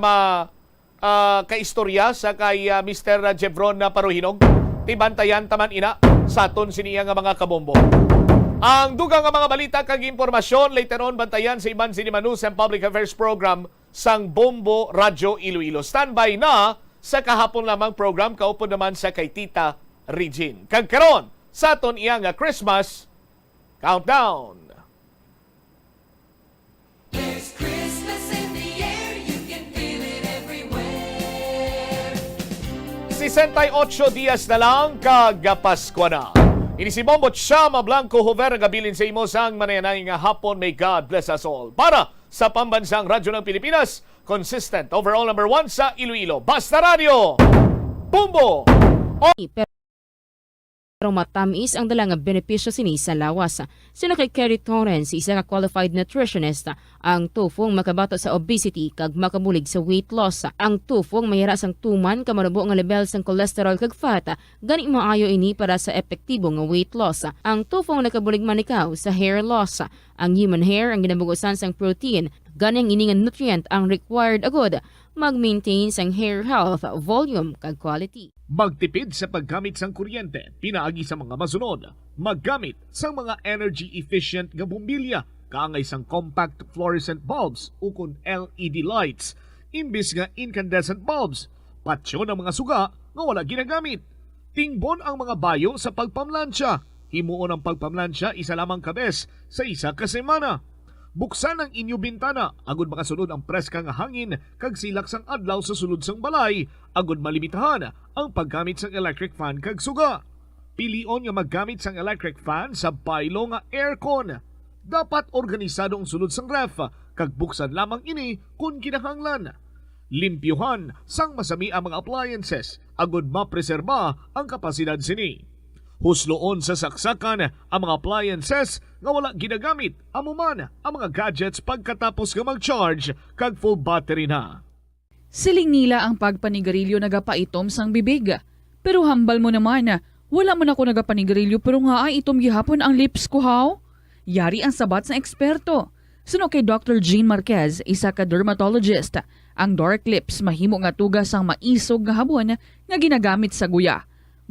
kaistorya sa kay Mr. Jevron Paruhinog. Tibantayan taman ina sa aton siniya nga mga kabombo. Ang dugang nga mga balita kag impormasyon later on bantayan sa Iban Cinema News and Public Affairs Program sang Bombo Radyo Iloilo. Standby na sa kahapon lamang program kaupo naman sa kay Tita Regine. Kag karon sa aton iya nga Christmas Countdown. 68 días na lang kagapasko na. Ini si Bombot Shama Blanco Hover gabilin sa imo sang manayanay nga hapon. May God bless us all. Para sa pambansang radyo ng Pilipinas, consistent overall number 1 sa Iloilo. Basta Radio! Bumbo! Pero matamis ang dalang benepisyo sini sa lawas. Sino kay Kerry Torrens, isa ka qualified nutritionist, ang tufong makabato sa obesity kag makabulig sa weight loss. Ang tufong mahira sang tuman kamarubo nga level sang cholesterol kag fat, gani maayo ini para sa epektibo nga weight loss. Ang tufong nakabulig man ikaw sa hair loss. Ang human hair ang ginabugusan sang protein, ganing ini nga nutrient ang required agod mag-maintain sang hair health, volume kag quality. Magtipid sa paggamit sang kuryente, pinaagi sa mga masunod. Maggamit sa mga energy-efficient nga bumbilya, kaangay sang compact fluorescent bulbs ukon LED lights, imbis nga incandescent bulbs. Patsyo ng mga suga nga wala ginagamit. Tingbon ang mga bayo sa pagpamlansya. Himuon ang pagpamlansya isa lamang kabes sa isa ka semana. Buksan ang inyo bintana, agud makasunod ang preska nga hangin kag silak sang adlaw sa sulod sang balay, agud malimitahan ang paggamit sang electric fan kag suga. Pilion nga maggamit sang electric fan sa baylo nga aircon. Dapat organisado ang sulod sang ref kag buksan lamang ini kung kinahanglan. Limpyuhan sang masami ang mga appliances, agud mapreserba ang kapasidad sini. Husloon sa saksakan ang mga appliances nga wala ginagamit amuman ang mga gadgets pagkatapos nga mag-charge kag full battery na. Siling nila ang pagpanigarilyo nagapaitom sang bibig. Pero hambal mo naman, wala mo na ko nagapanigarilyo pero nga ay itom gihapon ang lips ko haw. Yari ang sabat sa eksperto. Suno kay Dr. Jean Marquez, isa ka dermatologist. Ang dark lips mahimo nga tugas ang maisog nga habon nga ginagamit sa guya.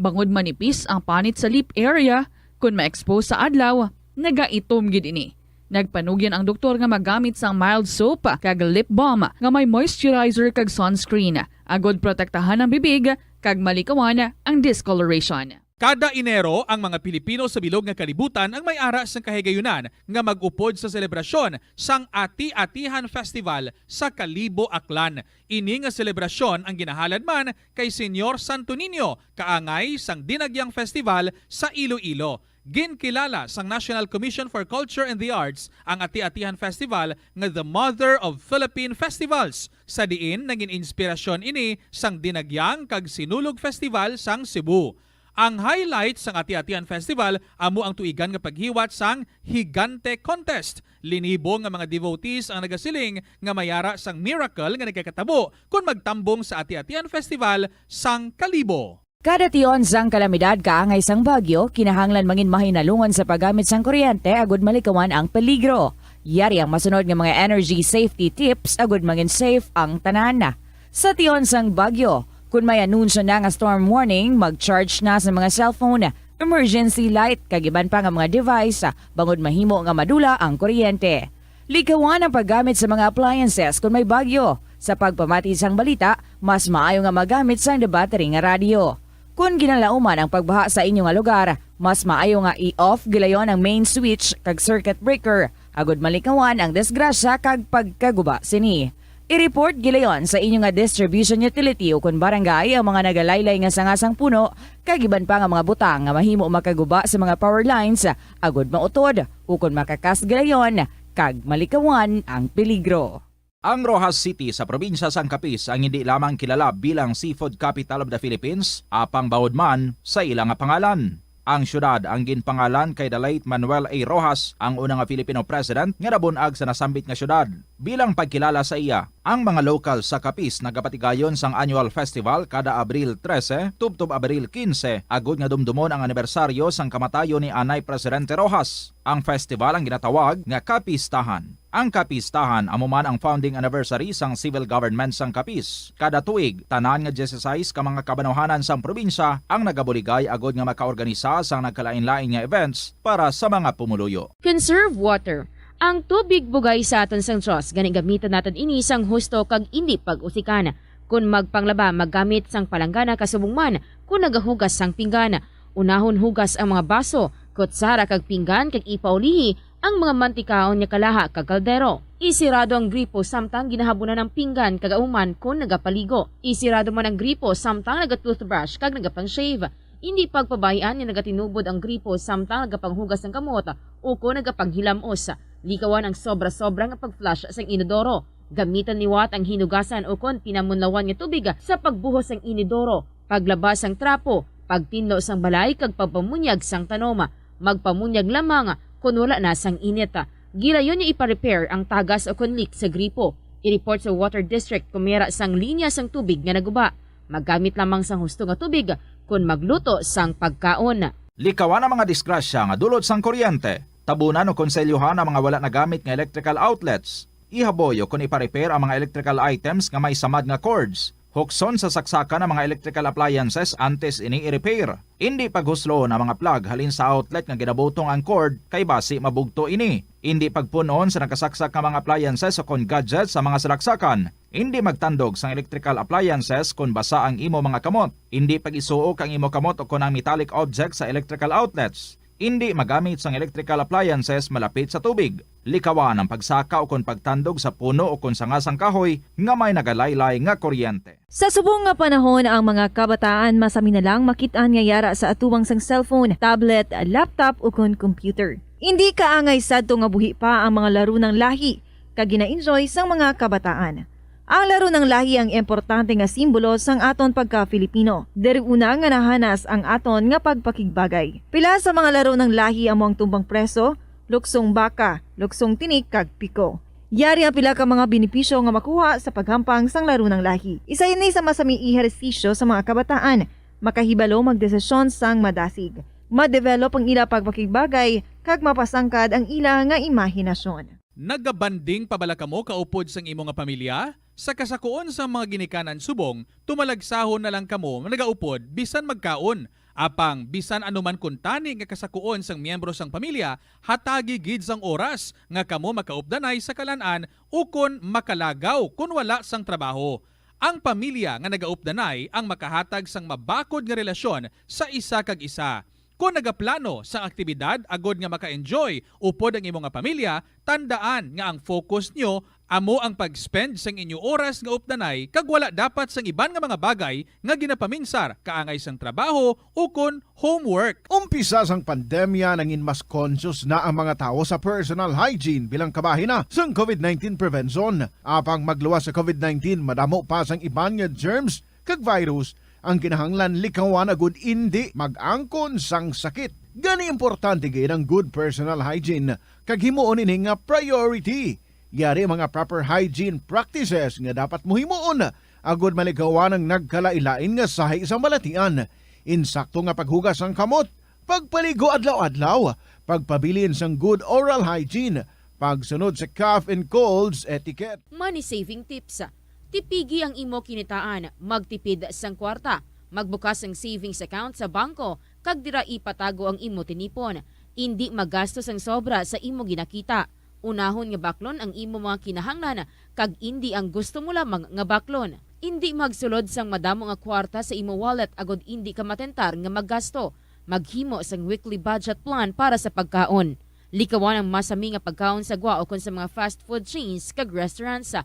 Bangod manipis ang panit sa lip area, kung ma-expose sa adlaw, nagaitom gid ini. Nagpanugyan ang doktor nga magamit sang mild soap kag lip balm nga may moisturizer kag sunscreen. Agod protektahan ang bibig kag malikawan ang discoloration. Kada Enero, ang mga Pilipino sa bilog nga kalibutan ang may ara sang kahigayunan nga mag-upod sa selebrasyon sang Ati-Atihan Festival sa Kalibo, Aklan. Ini nga selebrasyon ang ginahalad man kay Senyor Santo Niño, kaangay sang Dinagyang Festival sa Iloilo. Ginkilala sang National Commission for Culture and the Arts ang Ati-Atihan Festival nga the Mother of Philippine Festivals. Sa diin naging inspirasyon ini sang Dinagyang kag Sinulog Festival sang Cebu. Ang highlight sang Ati-Atihan Festival amo ang tuigan nga paghiwat sang Higante Contest. Linibo nga mga devotees ang nagasiling nga mayara sang miracle nga nagkakatabo kung magtambong sa Ati-Atihan Festival sang Kalibo. Kada tion sang kalamidad kaangay sang bagyo, kinahanglan mangin mahinalungon sa paggamit sang kuryente agud malikawan ang peligro. Yari ang masunod nga mga energy safety tips agud mangin safe ang tanan. Sa tion sang bagyo, kung may anunsyo na nga storm warning, mag-charge na sa mga cellphone, emergency light, kagiban pa nga mga device, bangod mahimo nga madula ang kuryente. Likawan ang paggamit sa mga appliances kung may bagyo. Sa pagpamati sang balita, mas maayo nga magamit sang debattery nga radio. Kung ginalauman ang pagbaha sa inyong nga lugar, mas maayo nga i-off gilayon ang main switch kag circuit breaker, agud malikawan ang disgrasya kag pagkaguba sini. I-report gilayon sa inyong nga distribution utility o kun barangay ang mga nagalaylay nga sangasang puno, kagiban pa nga mga butang nga mahimo makaguba sa mga power lines, agud mautod o kun makakas gilayon, kag malikawan ang peligro. Ang Rojas City sa probinsya sang Capiz ang hindi lamang kilala bilang seafood capital of the Philippines, apang bawod man sa ilang nga pangalan. Ang syudad ang ginpangalan kay the late Manuel A. Rojas, ang unang nga Filipino president nga nabunag sa nasambit nga syudad. Bilang pagkilala sa iya, ang mga local sa Capiz nagapatigayon sang annual festival kada Abril 13 tubtob Abril 15 agud nga dumdumon ang anibersaryo sang kamatayon ni Anay Presidente Rojas. Ang festival ang ginatawag nga Capistahan. Ang Capistahan amo man ang founding anniversary sang civil government sang Capiz. Kada tuig, tanan nga 16 ka mga kabanohanan sang probinsya ang nagabuligay agud nga makaorganisa sang nagkalain-lain nga events para sa mga pumuluyo. Conserve water. Ang tubig bugay sa aton sang Diyos, gani gamitan natin ini sang husto kag indi pag-usikan. Kung magpanglaba, maggamit sang palanggana kasubong man, kung nagahugas sang pinggana. Unahon hugas ang mga baso, kutsara kag pinggan kag ipaulihi ang mga mantikaon niya kalaha kag kaldero. Isirado ang gripo samtang ginahabunan ng pinggan kag auman kung nagapaligo. Isirado man ang gripo samtang nagatoothbrush kag nagapang-shave. Hindi pagpabayaan ni nagatinubod ang gripo samtang nagapanghugas ng kamot o kung nagapanghilamos. Likawan ang sobra-sobra nga pag-flush sa inodoro. Gamitan liwat ang hinugasan o kung pinamunlawan nga tubig sa pagbuhos ng inodoro, paglabas ang trapo, pagtinlo sang balay kag pagpamunyag sang tanoma, magpamunyag lamang kung wala na sang init. Gilayon niya ipa-repair ang tagas o kung leak sa gripo. I-report sa Water District kung mayroon sang linya sang tubig nga naguba. Maggamit lamang sang husto nga tubig kung magluto sang pagkaon. Likawan ang mga disgrasya nga dulot sang kuryente. Tabunan o konselyuhan ang mga wala nagamit nga electrical outlets. Ihaboy o kung ipa-repair ang mga electrical items nga may samad nga cords. Hukson sa saksakan ng mga electrical appliances antes ini i-repair. Hindi paghuslo na mga plug halin sa outlet nga ginabutong ang cord kay basi mabugto ini. Hindi pagpunon sa nakasaksak nga mga appliances o kon gadgets sa mga salaksakan. Hindi magtandog sa electrical appliances kung basa ang imo mga kamot. Hindi pag-isuok ang imo kamot o kon ang metallic objects sa electrical outlets. Hindi magamit sang electrical appliances malapit sa tubig. Likawan ang pagsaka o kung pagtandog sa puno o kung sangasang kahoy nga may nagalaylay nga kuryente. Sa subong nga panahon, ang mga kabataan masami na lang makitaan nga yara sa atuwang sang cellphone, tablet, laptop o kung computer. Hindi kaangay sadto nga buhi pa ang mga laro ng lahi kag gina-enjoy sang mga kabataan. Ang laro ng lahi ang importante nga simbolo sang aton pagka-Filipino. Diri una nga nahanas ang aton nga pagpakigbagay. Pila sa mga laro ng lahi amo ang tumbang preso, luksong baka, luksong tinik kag piko. Yari ang pila ka mga benepisyo nga makuha sa paghampang sang laro ng lahi. Isa ini sa masami ehersisyo sa mga kabataan, makahibalo magdesisyon sang madasig. Ma-develop ang ila pagpakigbagay kag mapasangkad ang ila nga imahinasyon. Nagabanding pabalaka mo kaupod sang imo nga pamilya? Sa kasakuon sa mga ginikanan subong, tumalagsahon na lang kamo nagaupod bisan magkaon. Apang bisan anuman kuntani nga kasakuon sang miyembro sang pamilya, hatagi gid sang oras nga kamo makaupdanay sa kalan-an o kon makalagaw kun wala sang trabaho. Ang pamilya nga nagaupdanay ang makahatag sang mabakod nga relasyon sa isa kag isa. Kung nagaplano sa aktibidad agod nga maka-enjoy upod ang imong nga pamilya, tandaan nga ang focus nyo amo ang pag-spend sang inyo oras nga updanay kag wala dapat sang iban nga mga bagay nga ginapaminsar kaangay sang trabaho o kon homework. Umpisa sang pandemya nangin mas conscious na ang mga tao sa personal hygiene bilang kabahina sang COVID-19 prevention. Apang magluwas sa COVID-19, madamo pa sang iban nga germs kag virus ang kinahanglan likawan agud indi mag-angkon sang sakit. Gani importante gid ang good personal hygiene kag himuon ini nga priority. Yari mga proper hygiene practices nga dapat mohimuon agud malikawan ang nagkalailain nga sahi sa malatian. Insakto nga paghugas ang kamot, pagpaligo adlaw-adlaw, pagpabilin sang good oral hygiene, pagsunod sa cough and colds etiquette. Money saving tips. Tipigi ang imo kinitaan, magtipid sang kwarta, magbukas ang savings account sa bangko, kag dira ipatago ang imo tinipon. Indi magastos ang sobra sa imo ginakita. Unahon nga baklon ang imo mga kinahanglan, kag indi ang gusto mo lamang nga baklon. Indi magsulod sang madamo nga kwarta sa imo wallet agod indi ka matentar nga maggasto. Maghimo sang weekly budget plan para sa pagkaon. Likawan ang masami nga pagkaon sa gwa o kon sa mga fast food chains kag restaurants.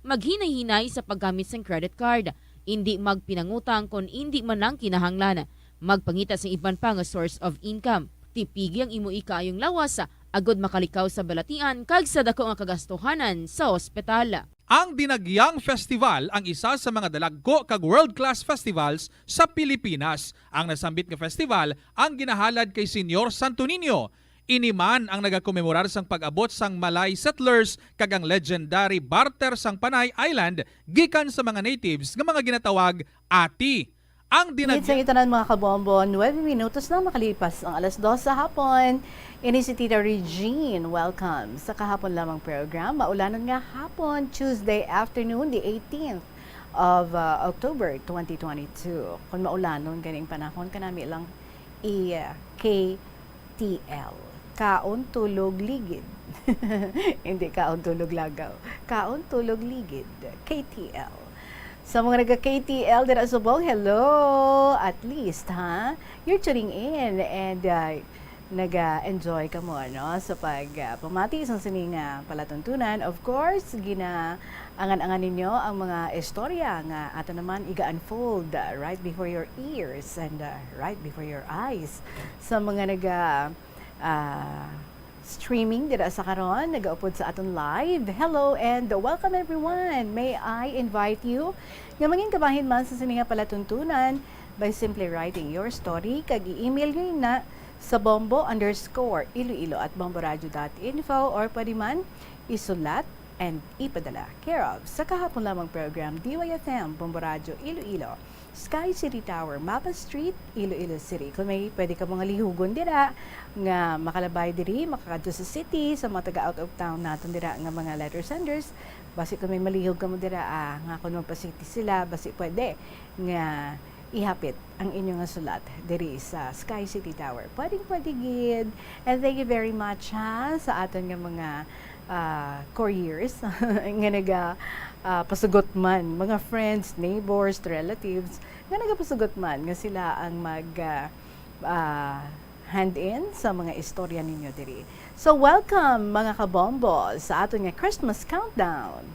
Maghinay-hinay sa paggamit sang credit card. Indi magpinangutang kon indi man ang kinahanglan. Magpangita sa iban pa nga source of income. Tipigi ang imo ikaayong lawas agod makalikaw sa balatian kag sa dako nga kagastuhanan sa ospital. Ang Dinagyang Festival ang isa sa mga dalagko kag world-class festivals sa Pilipinas. Ang nasambit nga festival ang ginahalad kay Senyor Santo Niño. Iniman ang nagakomemorar sang pag-abot sang Malay settlers kag ang legendary barter sang Panay Island gikan sa mga natives nga mga ginatawag ati. Ang Sa itanan mga kabombo, 9 minutos na makalipas ang alas 2 sa hapon. Ini si Tita Regine. Welcome sa kahapon lamang program. Maulanon nga hapon, Tuesday afternoon, the 18th of October 2022. Kung maulanon, ganing panahon ka namin lang KTL. Kaon, tulog, ligid. Hindi kaon, tulog, lagaw. Kaon, tulog, ligid. KTL. Sa mga nagka-KTL din sa Subong, hello! At least, ha? You're tuning in and nag-enjoy ka mo, no? Sa pamati sa sininga palatuntunan. Of course, angan-angan ninyo ang mga istorya nga ato naman iga-unfold right before your ears and right before your eyes. Sa mga streaming dira sa karon, nagaupod sa aton live. Hello and welcome everyone. May I invite you nga maging kabahin man sa sininga palatuntunan by simply writing your story kag i-email nyo na sa bombo_iloilo@bomboradio.info or pwede man isulat and ipadala. Care of sa kahapon lamang program DYFM Bombo Radio Iloilo, Sky City Tower, Mapa Street, Iloilo City. Kung may pwede ka mga lihugon dira nga makalabay diri, makakadto sa city, sa mga taga out of town naton dira nga mga letter senders, basi kung may malihog ka mo dira nga kung magpa-city sila, basi pwede nga ihapit ang inyong sulat diri sa Sky City Tower. Pwede gid. And thank you very much sa aton nga mga couriers nga pasugot man, mga friends, neighbors, relatives nga nagapasugot man nga sila ang mag hand in sa mga istorya ninyo diri. So welcome mga kabombo sa aton nga Christmas countdown.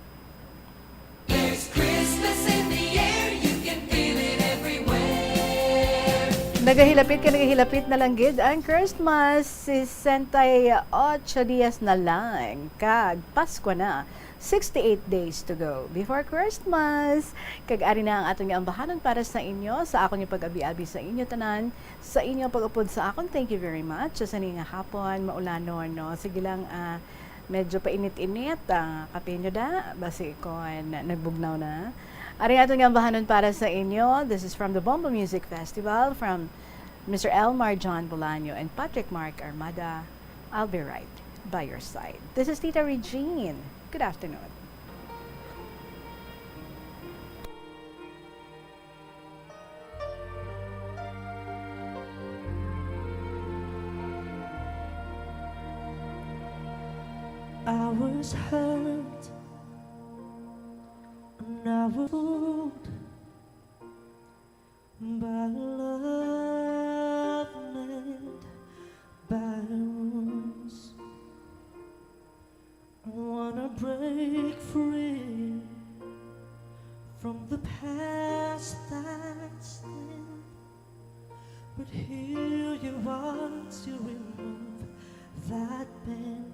There's Christmas in the air, you can feel it everywhere. Nagahilapit na lang gid ang Christmas, 68 dias na lang kag Pasko na. 68 days to go before Christmas. Kag ari na ang atong ambahanon para sa inyo, sa akon yung pag-abi-abi sa inyo tanan, sa inyo pag-upod sa akon. Thank you very much. Sa nga hapon, maulanon, no? Sige lang, medyo painit-init, kape nyo da, basi ko nagbugnaw na. Ari atong ambahanon para sa inyo. This is from the Bombo Music Festival from Mr. Elmar John Bolaño and Patrick Mark Armada. I'll be right by your side. This is Tita Regine. Good afternoon. I was hurt and I was fooled by love and by wounds. I wanna break free from the past that's in, but here you are to remove that pain.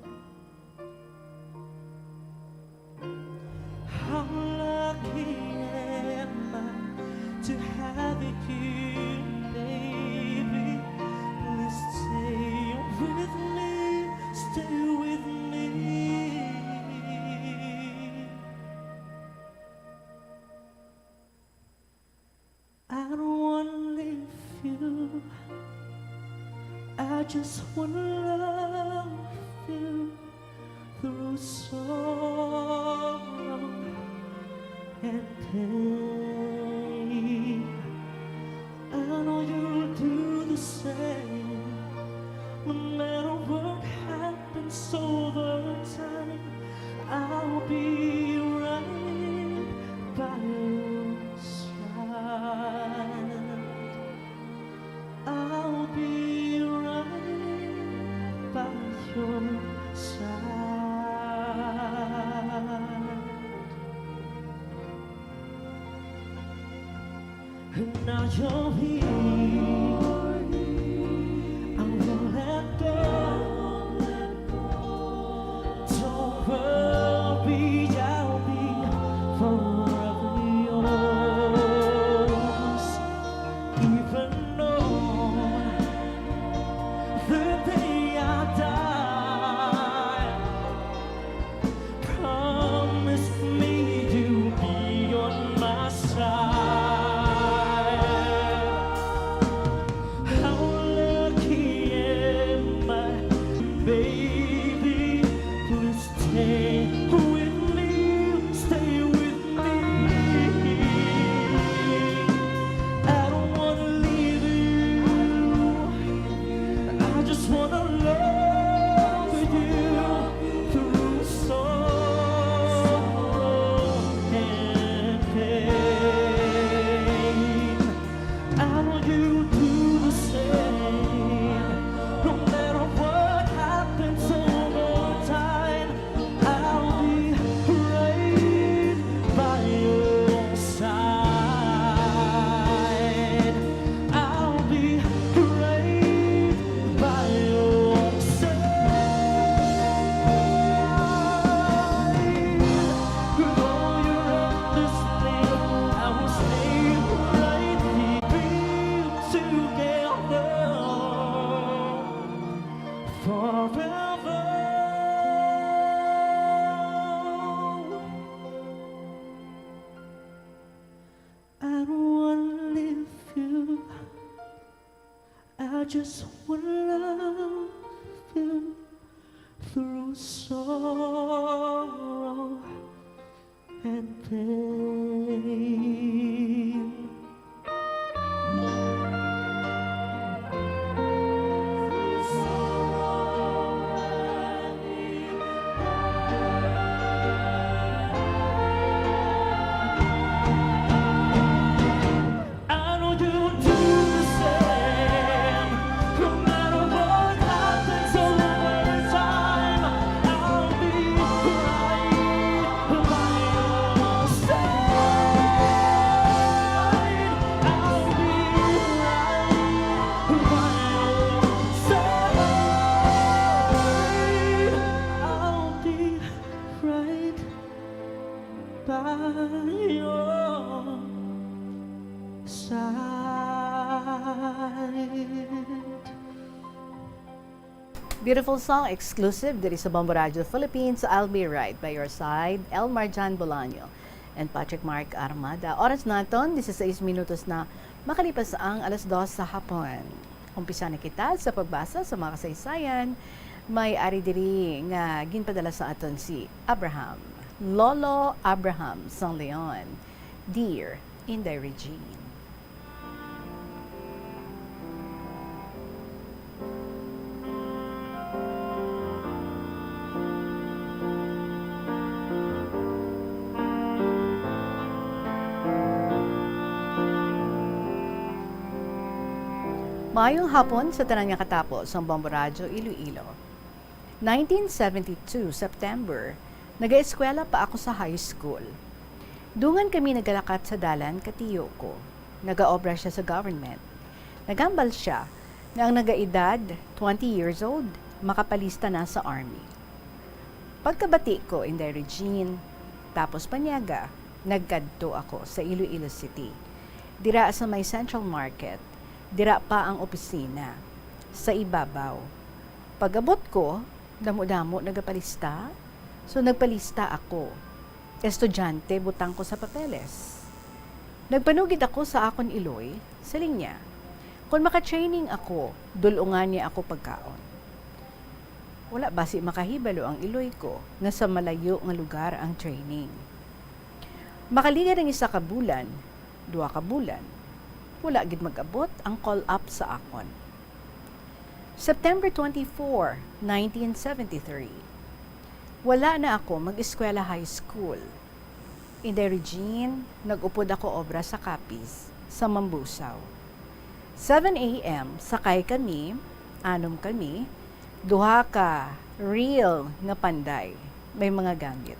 How lucky am I to have it just wanna love you through sorrow and pain. I know you'll do the same. No matter what happens over time, I'll be right by your side. I'll be right by your side. And now you're here, I won't let go. Don't worry, I'll be forever yours. Even on the day I die, promise me you'll be on my side. How lucky am I, baby? Please stay with me, stay with me. I don't wanna leave you, I just wanna love you through sorrow and pain. I know you do the same. No matter what happens over time, I'll be right by your side. I'll be right by your side. With all your understanding, I will stay right here. Together forever. I don't wanna leave you, I just wanna love you through sorrow and pain. I know you'll do the same. No matter what happens over time, I'll be right by your side. I'll be right by your side. I'll be right by your side. Beautiful song, exclusive diri sa Bombo Radio Philippines. I'll be right by your side. Elmar Jan Bolaño and Patrick Mark Armada. Oras naton, 16 minutos na makalipas ang 2:00 sa hapon. Umpisa na kita sa pagbasa sa mga kasaysayan. May ari diri nga ginpadala sa aton si Abraham. Lolo Abraham San Leon. Dear Inday Regine. Maayong hapon sa tanan nga katapos ang Bombo Radio Iloilo. 1972, September, nag-eskwela pa ako sa high school. Dungan kami nagalakat sa dalan katiyo ko. Nagaobra siya sa government. Nagambal siya na ang nagaedad, 20 years old, makapalista na sa army. Pagkabati ko, Inday Regine, tapos panyaga, nagkadto ako sa Iloilo City. Dira sa may Central Market, dira pa ang opisina, sa ibabaw. Pag-abot ko, damo-damo nagapalista, so nagpalista ako. Estudyante, butang ko sa papeles. Nagpanugid ako sa akon iloy, sa linya. Kung maka-training ako, dulungan niya ako pagkaon. Wala basi makahibalo ang iloy ko nga sa malayo nga lugar ang training. Makaliga ng 1 ka bulan, 2 ka bulan, wala gid mag-abot ang call up sa akon. September 24, 1973. Wala na ako mag-eskwela high school. In the Regine, nag-upod ako obra sa Capiz, sa Mambusaw. 7 a.m. sakay kami, 6 kami, 2 ka real nga panday, may mga gamit.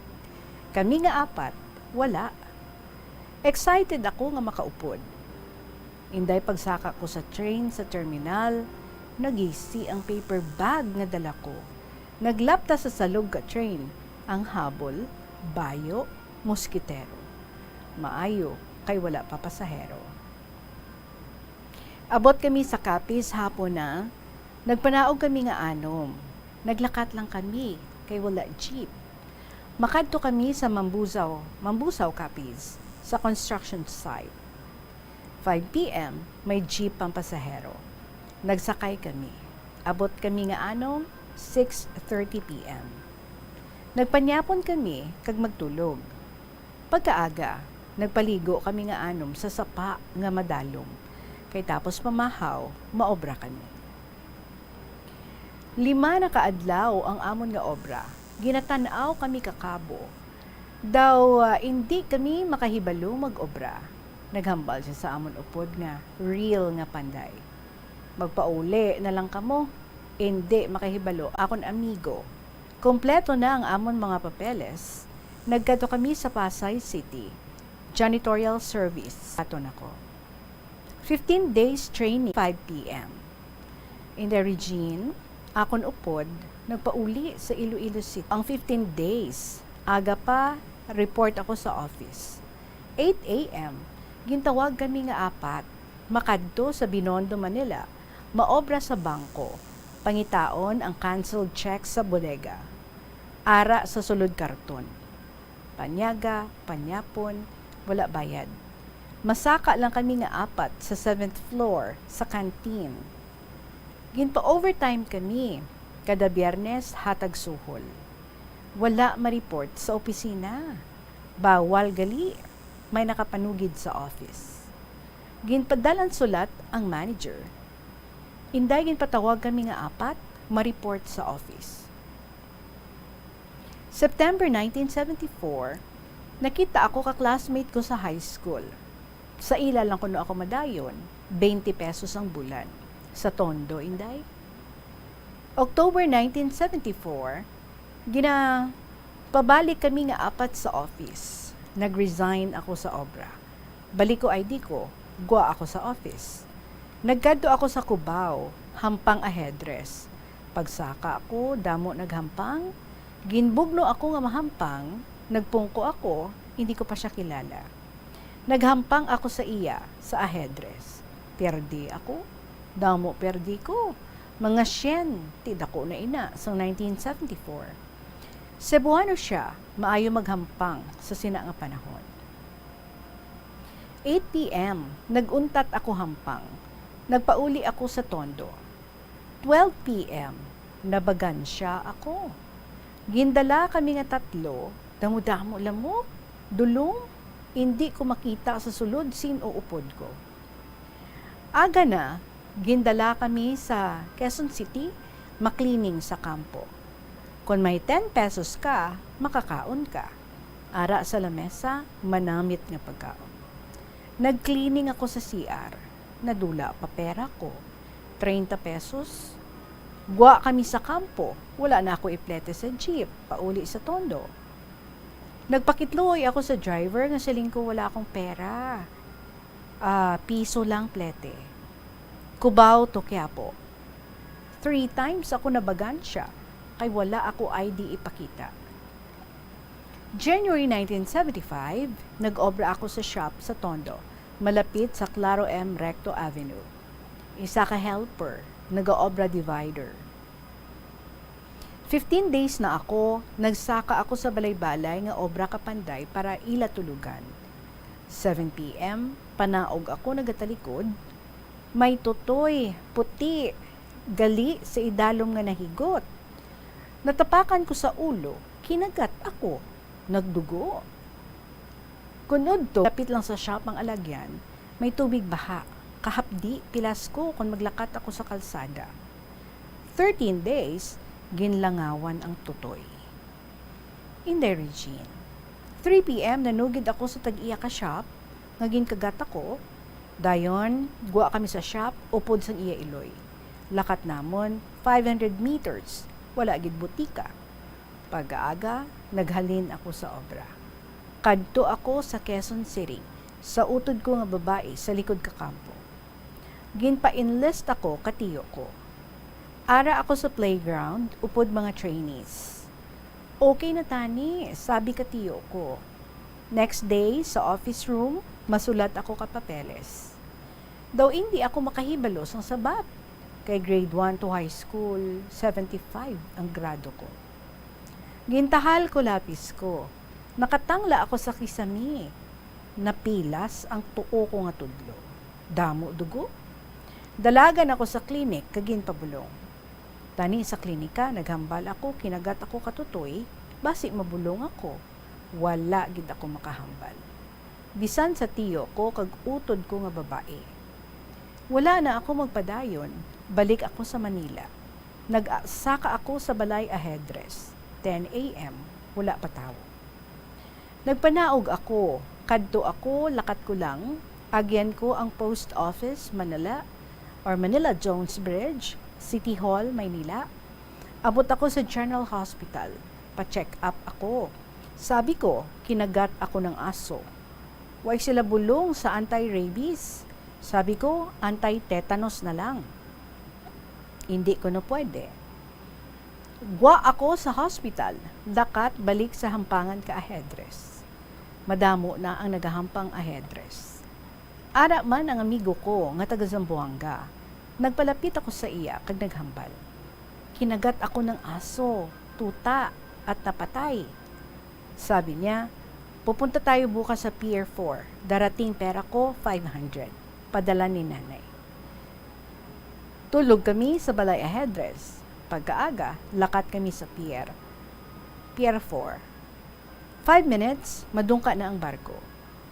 Kami nga 4, wala. Excited ako nga makaupod. Inday pagsaka ko sa train sa terminal, nagisi ang paper bag nga dala ko. Naglapta sa salog ka train, ang habol, bayo, moskitero. Maayo, kay wala pa pasahero. Abot kami sa Capiz hapon na, nagpanaog kami nga 6. Naglakat lang kami, kay wala jeep. Makadto kami sa Mambusaw Capiz, sa construction site. 5 p.m., may jeep pang pasahero. Nagsakay kami. Abot kami nga 6:30 p.m. Nagpanyapon kami kag magtulog. Pagkaaga, nagpaligo kami nga sa sapa nga madalom. Kay tapos pamahaw, maobra kami. 5 na kaadlaw ang amon nga obra. Ginatanaw kami kakabo. Daw hindi kami makahibalo mag-obra. Naghambal siya sa amon upod nga real nga panday. Magpauli na lang kamo. Hindi makahibalo akon amigo. Kompleto na ang amon mga papeles. Nagkadto kami sa Pasay City. Janitorial service. Aton ako. 15 days training, 5 p.m. In the Regine, akon upod, nagpauli sa Iloilo City. Ang 15 days, aga pa, report ako sa office. 8 a.m., gintawag kami nga 4, makadto sa Binondo, Manila, maobra sa bangko, pangitaon ang canceled check sa bodega, ara sa sulod karton, panyaga, panyapon, wala bayad. Masaka lang kami nga 4 sa 7th floor sa canteen. Ginpa-overtime kami, kada Biyernes hatag suhol. Wala ma-report sa opisina. Bawal gali, may nakapanugid sa office. Ginpadalan sulat ang manager. Inday ginpatawag kami nga 4, ma-report sa office. September 1974, nakita ako ka-classmate ko sa high school. Sa ila lang kuno ako madayon, 20 pesos ang bulan. Sa Tondo, Inday. October 1974, pabalik kami nga 4 sa office. Nag-resign ako sa obra. Balik ko ID ko, gwa ako sa office. Nagkadto ako sa Cubao, hampang a headdress. Pagsaka ako, damo naghampang. Ginbugno ako nga mahampang, nagpungko ako, hindi ko pa siya kilala. Naghampang ako sa iya, sa a headdress. Perdi ako, damo perdi ko. Mga syen, tidako na ina, sa 1974. Cebuano siya, maayo maghampang sa sina nga panahon. 8 p.m., naguntat ako hampang. Nagpauli ako sa Tondo. 12 p.m., nabagan siya ako. Gindala kami nga 3, damo-damo lamok, dulong, hindi ko makita sa sulod sino upod ko. Aga na, gindala kami sa Quezon City, maklining sa kampo. Kung may 10 pesos ka, makakaon ka. Ara sa lamesa, manamit nga pagkaon. Nag-cleaning ako sa CR. Nadula pa pera ko. 30 pesos. Gwa kami sa kampo. Wala na ako iplete sa jeep. Pauli sa Tondo. Nagpakitloy ako sa driver nga siling ko wala akong pera. Piso lang plete. Cubao to Quiapo. 3 times ako nabagan siya. Kay wala ako ID ipakita. January 1975, nag-obra ako sa shop sa Tondo, malapit sa Claro M. Recto Avenue. Isa ka helper, nag-obra divider. 15 days na ako, nagsaka ako sa balay-balay nga obra kapanday para ila tulugan. 7 p.m., panaog ako nagatalikod, May tutoy, puti, gali sa idalom nga nahigot. Natapakan ko sa ulo, kinagat ako, nagdugo. Kunod to, lapit lang sa shop ang alagyan, may tubig baha. Kahapdi, pilas ko kung maglakat ako sa kalsada. 13 days, ginlangawan ang tutoy. Inday Regine, 3 p.m. nanugid ako sa tag-iya ka shop, nga ginkagat ako, dayon, guwa kami sa shop, upod sa iya iloy. Lakat namon, 500 meters, wala gid butika. Pag-aaga, naghalin ako sa obra. Kadto ako sa Quezon City, sa utod ko nga babae sa likod ka kampo. Ginpa-enlist ako katiyo ko. Ara ako sa playground, upod mga trainees. Okay na tani, sabi katiyo ko. Next day, sa office room, masulat ako kapapeles. Daw hindi ako makahibalos ang sabat. Kay grade 1 to high school, 75 ang grado ko. Gintahal ko lapis ko. Nakatangla ako sa kisami. Napilas ang tuo ko nga tudlo. Damo dugo. Dalagan ako sa klinik kagin pabulong. Tani sa klinika, naghambal ako, kinagat ako katutoy, basi mabulong ako. Wala gid ako makahambal. Bisan sa tiyo ko, kag utod ko nga babae. Wala na ako magpadayon, balik ako sa Manila. Nagsaka ako sa balay ahedres. 10 a.m., wala pa tao. Nagpanaog ako, kadto ako, lakat ko lang, agyan ko ang post office Manila or Manila Jones Bridge, City Hall, Maynila. Abot ako sa General Hospital, pa-check up ako. Sabi ko, kinagat ako ng aso. Huwag sila bulong sa anti-rabies. Sabi ko, anti-tetanus na lang. Hindi ko na pwede. Gwa ako sa hospital, dakat balik sa hampangan ka ahedres. Madamo na ang nagahampang ahedres. Ara man ang amigo ko nga taga Zamboanga. Nagpalapit ako sa iya kag naghambal. Kinagat ako ng aso, tuta at napatay. Sabi niya, pupunta tayo bukas sa Pier 4. Darating pera ko 500. Padala ni nanay. Tulog kami sa balay ahedres. Pagkaaga, lakat kami sa pier. Pier 4. 5 minutes, madungka na ang barko.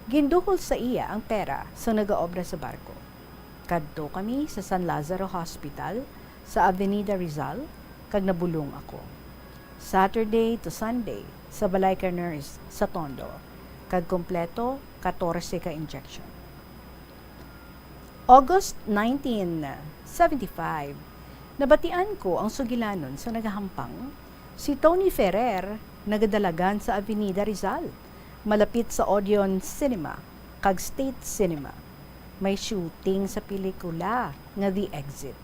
Ginduhol sa iya ang pera sa nagaobra sa barko. Kadto kami sa San Lazaro Hospital sa Avenida Rizal, kag nabulong ako. Saturday to Sunday sa balay ka nurse sa Tondo, kag kompleto 14 ka injection. August 1975, nabatian ko ang sugilanon sa nagahampang, si Tony Ferrer, nagadalagan sa Avenida Rizal, malapit sa Odeon Cinema, kag State Cinema. May shooting sa pelikula nga The Exit.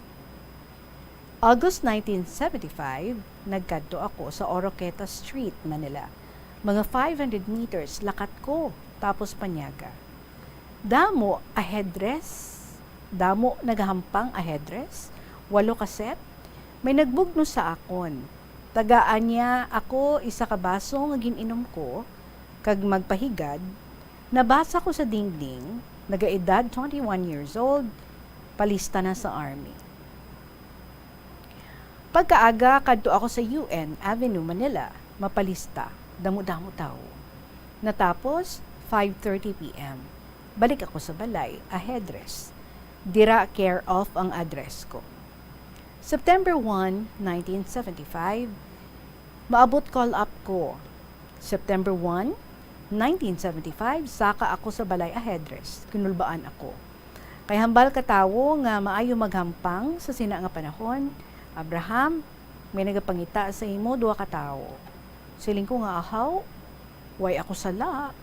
August 1975, nagkadto ako sa Oroqueta Street, Manila. Mga 500 meters lakat ko, tapos Panyaga. Damo ahedres, damo nagahampang ahedres, 8 kaset, may nagbugno sa akon. Tagaan niya ako isa ka baso nga gininom ko, kag magpahigad, nabasa ko sa dingding, nagaedad 21 years old, palista na sa army. Pagkaaga, kadto ako sa UN Avenue, Manila, mapalista, damo-damo tao. Natapos, 5:30 p.m. Balik ako sa balay, ahedres. Dira care of ang address ko. September 1, 1975, maabot call up ko. September 1, 1975, saka ako sa balay ahedres. Kinulbaan ako. Kay hambal katawo nga maayo maghampang sa sina nga panahon, Abraham, may nagapangita sa imo 2 ka tawo. Siling ko nga ahaw, way ako sala.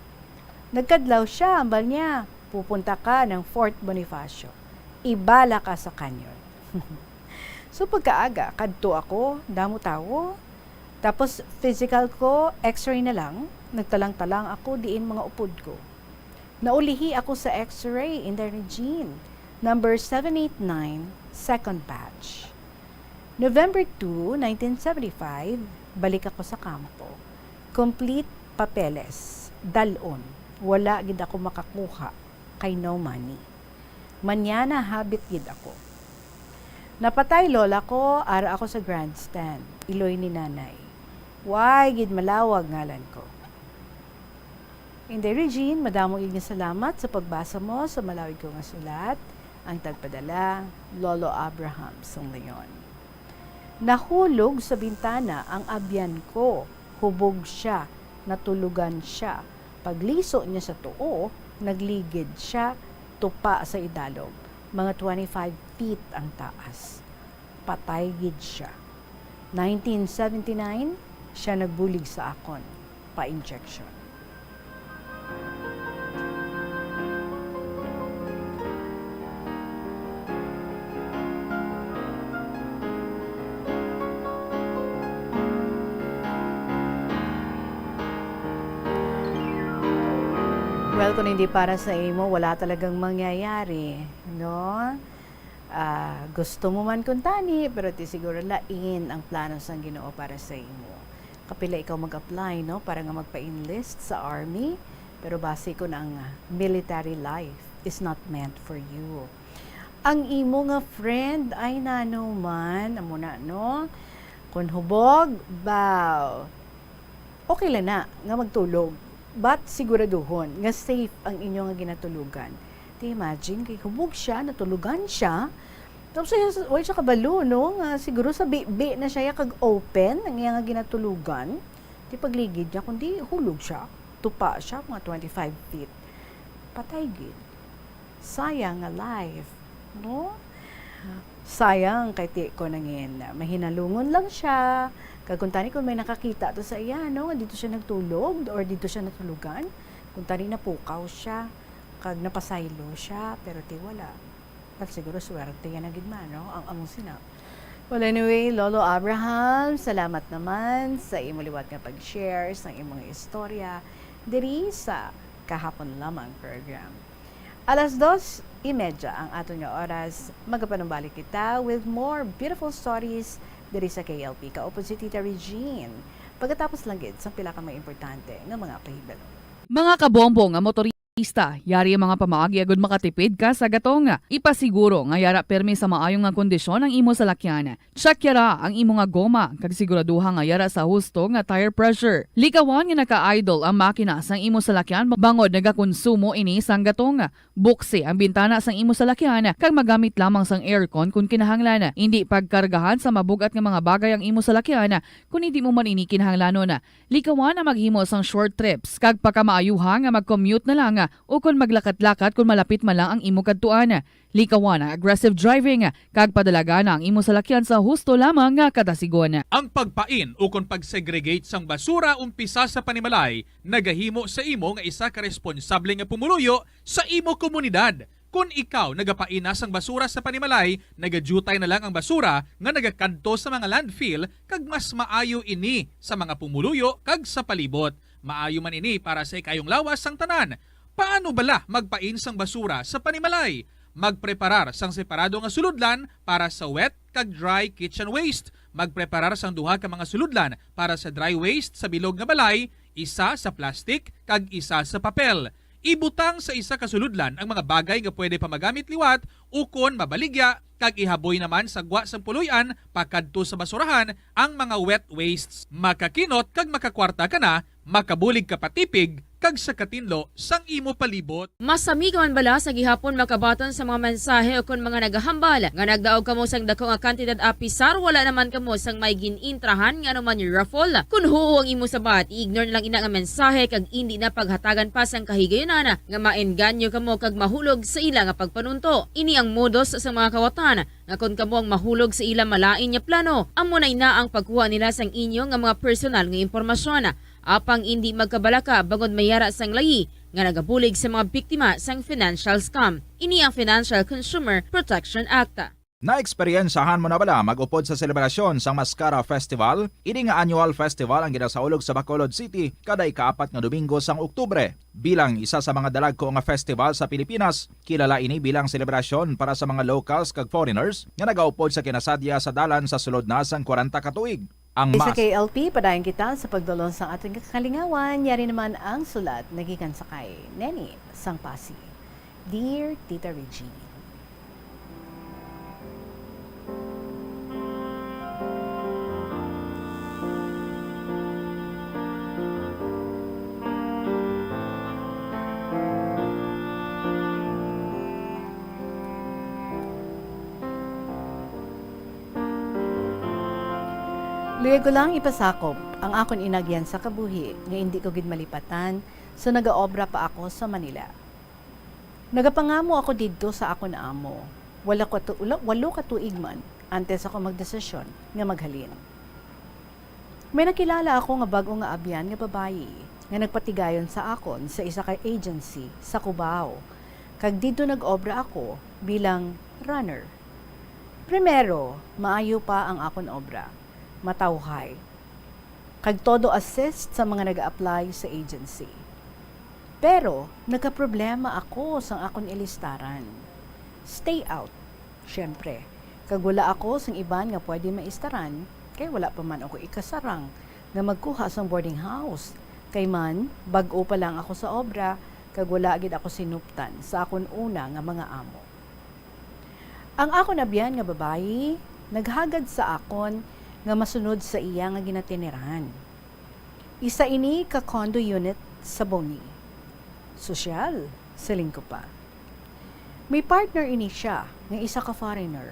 Nagkadlaw siya, hambal niya, pupunta ka ng Fort Bonifacio. Ibala ka sa canyon. So pagkaaga, kadto ako, damo tawo. Tapos physical ko, x-ray na lang. Nagtalang-talang ako diin mga upod ko. Naulihi ako sa x-ray in the Regine, number 789, second batch. November 2, 1975, balik ako sa kampo. Complete papeles, dalon. Wala gid ako makakuha kay no money. Manyana habit gid ako. Napatay lola ko, ara ako sa grandstand. Iloy ni nanay. Why gid malawag ngalan ko. Inday Regine, madamo igni salamat sa pagbasa mo sa malawig ko nga sulat. Ang tagpadala, Lolo Abraham sang Leon. Nahulog sa bintana ang abyan ko. Hubog siya, natulugan siya. Pagliso niya sa tuo, nagligid siya, tupa sa idalog. Mga 25 feet ang taas. Patay gid siya. 1979, siya nagbulig sa akon, pa-injection. Well, kung hindi para sa imo, wala talagang mangyayari, no? Gusto mo man kung tani, pero ti siguro lain ang plano sang Ginoo para sa imo. Kapila ikaw mag-apply, no? Para nga magpa-enlist sa army, pero base ko ng military life is not meant for you. Ang imo nga friend ay nano man, amo na, no? Kung hubog, bow. Okay lang na, nga magtulog. But siguraduhon nga safe ang inyo nga ginatulugan. Di imagine, kay hubog siya, natulugan siya, tapos wala siya kabalo, no? Nga siguro sa bi na siya kag-open, ang iya nga ginatulugan, di pagligid niya, kundi hulog siya, tupa siya, mga 25 feet. Patay gid. Sayang nga life, no? Sayang kay ti ko nangin, mahinalungon lang siya, kaguntani kung may nakakita to sa iya, no? Dito siya nagtulog or dito siya natulugan. Kuntani napukaw siya, kag napasaylo siya, pero ti wala. But siguro swerte yan agad man, no? Ang among sinap. Well, anyway, Lolo Abraham, salamat naman sa imo liwat nga pag-share sa imong istorya diri sa Kahapon Lamang program. 2:30 ang ato nga oras. Magapanumbalik kita with more beautiful stories diri sa KLP. Kaupo si Tita Regine. Pagkatapos lang gid sa pila ka mga importante nga mga pahibalo. Mga kabombo nga motorista, yari ang mga pamaagi agud makatipid ka sa gatong. Ipasiguro nga yara permi sa maayong nga kondisyon ang imo salakyan. Check yara ang imo nga goma kag siguraduha nga yara sa husto nga tire pressure. Likawan nga naka-idle ang makina sang imo salakyan bangod nagakonsumo ini sang gatong. Buksi ang bintana sang imo salakyan kag magamit lamang sang aircon kung kinahanglan. Hindi pagkargahan sa mabugat nga mga bagay ang imo salakyan kung hindi mo man ini kinahanglanon. Likawan ang maghimo sang short trips kag pagkamaayuha nga mag-commute na lang o kung maglakad-lakad kung malapit man lang ang imo kadtuan. Likawan ang aggressive driving kag padalaga na ang imo salakyan sa husto lamang nga kadasigon. Ang pagpain o kung pagsegregate sang basura umpisa sa panimalay, nagahimo sa imo nga isa ka responsable nga pumuluyo sa imo komunidad. Kung ikaw nagapaina sang basura sa panimalay, nagadutay na lang ang basura nga nagakadto sa mga landfill kag mas maayo ini sa mga pumuluyo kag sa palibot. Maayo man ini para sa ikayong lawas sang tanan. Paano bala magpain sang basura sa panimalay? Magpreparar sang separado nga suludlan para sa wet kag dry kitchen waste. Magpreparar sang duha ka mga suludlan para sa dry waste sa bilog nga balay, isa sa plastic kag isa sa papel. Ibutang sa isa ka suludlan ang mga bagay nga pwede pa magamit liwat ukon mabaligya kag ihaboy naman sa gwa sang puluyan pakadto sa basurahan ang mga wet wastes. Makakinot kag makakwarta ka na, makabulig ka patipig kag sa katinlo sang imo palibot. Masami ka man bala sa gihapon makabaton sa mga mensahe o kung mga nagahambal nga nagdaog kamo sang dako nga kantidad apisar wala naman kamo sang may ginintrahan nga naman yung raffle. Kung huo ang imo sabat, ignore lang ina nga mensahe kag hindi na paghatagan pa sang kahigayonan nga maenganyo kamo kag mahulog sa ila nga pagpanunto. Ini ang modus sa mga kawatan nga kung kamo ang mahulog sa ila malain nga plano, amo na ang pagkuha nila sang inyo nga mga personal nga impormasyon. Apang hindi magkabalaka bangod mayara sang layi nga nagabulig sa mga biktima sang financial scam. Ini ang Financial Consumer Protection Act. Naeksperyensahan mo na bala mag-upod sa selebrasyon sang Mascara Festival? Ini nga annual festival ang ginasaulog sa Bacolod City kada ika-4 nga Domingo sang Oktubre. Bilang isa sa mga dalagko nga festival sa Pilipinas, kilala ini bilang selebrasyon para sa mga locals kag foreigners nga nagaupod sa kinasadya sa dalan sa sulod na sang 40 ka tuig. Ang Sa KLP, padayon kita sa pagdulong sa ating kakalingawan. Yari naman ang sulat nagikan sa kay Neni Sangpasi. Dear Tita Regine, Luya ko lang ipasakop ang akon inagyan sa kabuhi nga hindi ko gid malipatan so nagaobra pa ako sa Manila. Nagapangamo ako didto sa akon na amo. Walo ka tuig man antes ako magdesisyon nga maghalin. May nakilala ako nga bago nga abyan nga babayi nga nagpatigayon sa akon sa isa ka agency sa Cubao. Kag didto nag-obra ako bilang runner. Primero, maayo pa ang akon obra. Matawhay. Kag todo assist sa mga nag-apply sa agency. Pero, nagka-problema ako sa akon ilistaran. Stay out. Syempre, kag wala ako sa iban nga pwede maistaran, kay wala pa man ako ikasarang nga magkuha sa boarding house. Kay man, bag-o pa lang ako sa obra, kag wala gid ako sinuptan sa akon una nga mga amo. Ang akon abyan nga babayi, naghagad sa akon nga masunod sa iya nga ginatiniran. Isa ini ka condo unit sa Bongi. Sosyal, siling ko pa. May partner ini siya, nga isa ka foreigner.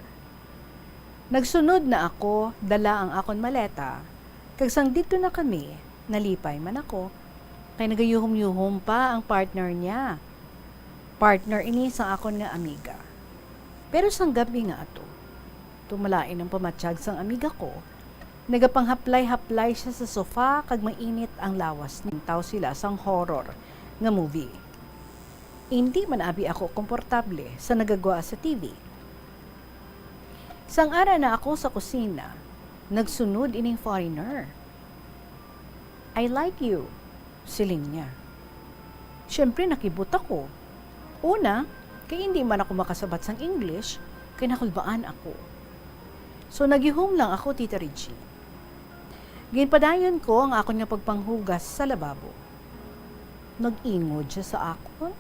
Nagsunod na ako, dala ang akon maleta, kag sang dito na kami, nalipay man ako, kay nagayuhom-yuhom pa ang partner niya. Partner ini sa akon nga amiga. Pero sang gabi nga ato, tumalain ang pamatsyag sang amiga ko, nagapanghaplay-haplay siya sa sofa kag mainit ang lawas. Nintaw sila sang horror nga movie. Hindi man abi ako komportable sa nagagwa sa TV. Sang ara na ako sa kusina, nagsunod ining foreigner. I like you, siling niya. Siyempre nakibot ako. Una, kay hindi man ako makasabat sang English, kay nakulbaan ako. So nagihom lang ako, Tita Richie. Ginpadayon ko ang akon nga pagpanghugas sa lababo. Nag-ingod siya sa akon.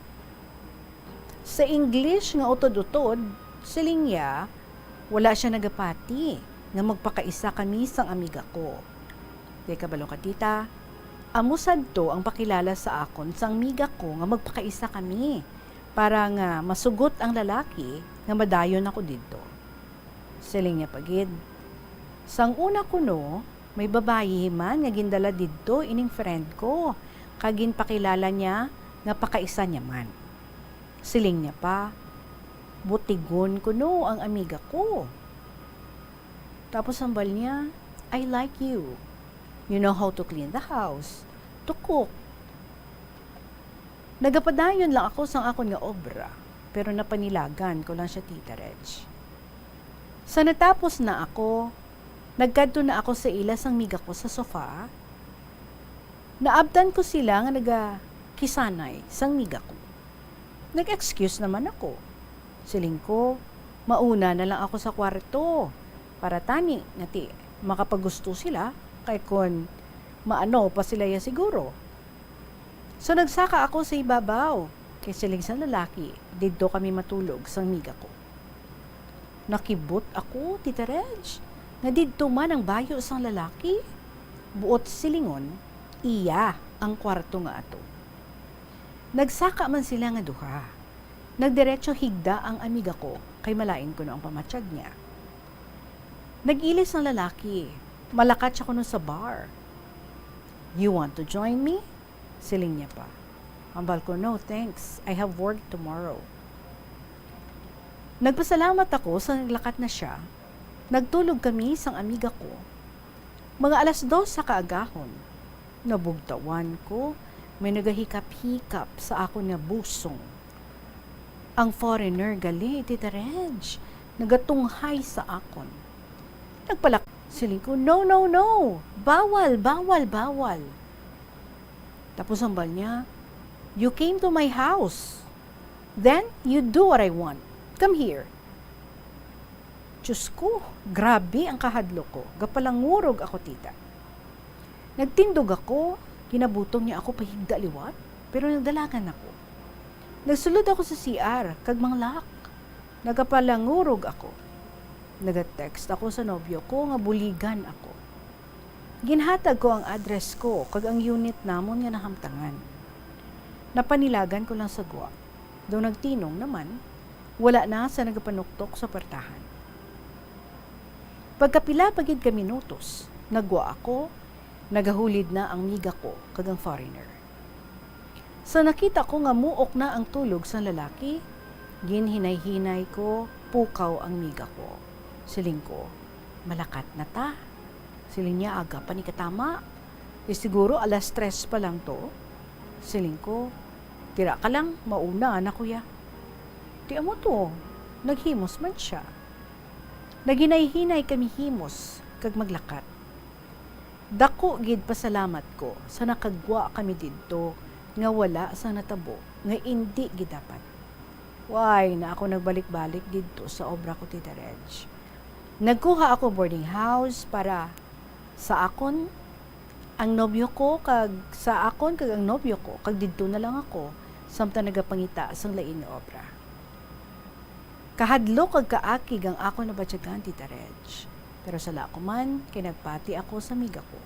Sa English nga utod-utod, siling niya, wala siya nagapati nga magpakaisa kami sang amiga ko. Di kabalo ka, tita, amusad to ang pakilala sa akon sang amiga ko nga magpakaisa kami para nga masugot ang lalaki nga madayon ako dito. Siling niya pagid. Sang una ko no, may babayi man nga gindala didto ining friend ko. Kagin pakilala niya nga pakaisa niya man. Siling niya pa, butigon ko no ang amiga ko. Tapos sambal niya, I like you. You know how to clean the house, to cook. Nagapadayon lang ako sang akon nga obra, pero napanilagan ko lang siya, Tita Reg. Sa natapos na ako, nagkadto na ako sa ila sang miga ko sa sofa. Naabdan ko sila nga nagakisanay sang miga ko. Nag-excuse naman ako. Siling ko, mauna na lang ako sa kwarto para tani ngati makapagusto sila kay kon maano pa sila ya siguro. So nagsaka ako sa ibabaw kay siling sa lalaki didto kami matulog sang miga ko. Nakibot ako, Tita Reg, nga didto man ang bayo sang lalaki. Buot silingon, iya ang kwarto nga ato. Nagsaka man sila nga duha. Nagdiretso higda ang amiga ko kay malain ko no ang pamatsyag niya. Nag-ilis ang lalaki. Malakat siya ko no sa bar. You want to join me? Siling niya pa. Ambal ko, no thanks. I have work tomorrow. Nagpasalamat ako sa naglakat na siya. Nagtulog kami sang amiga ko. Mga 2:00 sa kaagahon. Nabugtawan ko. May nagahikap-hikap sa akon nga busong. Ang foreigner gali, Tita Reg, nagatunghay sa akon. Nagpalak, siling ko, no, no, no, bawal, bawal, bawal. Tapos ang bal niya, you came to my house. Then, you do what I want. Come here. Diyos ko, grabe ang kahadlo ko. Gapalangurog ako, tita. Nagtindog ako, kinabutong niya ako pahigda liwat, pero nagdalagan ako. Nagsulod ako sa CR, kag manglak. Nagapalangurog ako. Nagatext ako sa nobyo ko nga buligan ako. Ginhatag ko ang address ko, kag ang unit namon nga nahamtangan. Napanilagan ko lang sa gwa. Daw nagtinong naman, wala na sa nagapanuktok sa pertahan. Pagkapila pagid kami minutos, nagwa ako, nagahulid na ang miga ko kagang foreigner. Sa nakita ko nga muok na ang tulog sa lalaki, ginhinay-hinay ko, pukaw ang miga ko. Siling ko, malakat na ta. Siling niya, aga pa ni katama. Siguro alas 3 pa lang to. Siling ko, tira ka lang, mauna na kuya. Di mo to, naghimos man siya. Naginay-hinay kami himos, kag maglakat. Dako gid pasalamat ko sa nakagwa kami didto nga wala sa natabo nga hindi gid dapat. Why na ako nagbalik-balik didto sa obra ko, Tita Reg. Nagkuha ako boarding house para sa akon ang nobyo ko kag sa akon kag ang nobyo ko kag didto na lang ako samtang nagapangita sang lain nga obra. Kahadlo kag kaakig ang ako na batyagan, Tita Reg. Pero sala ko man, kinagpati ako sa miga ko.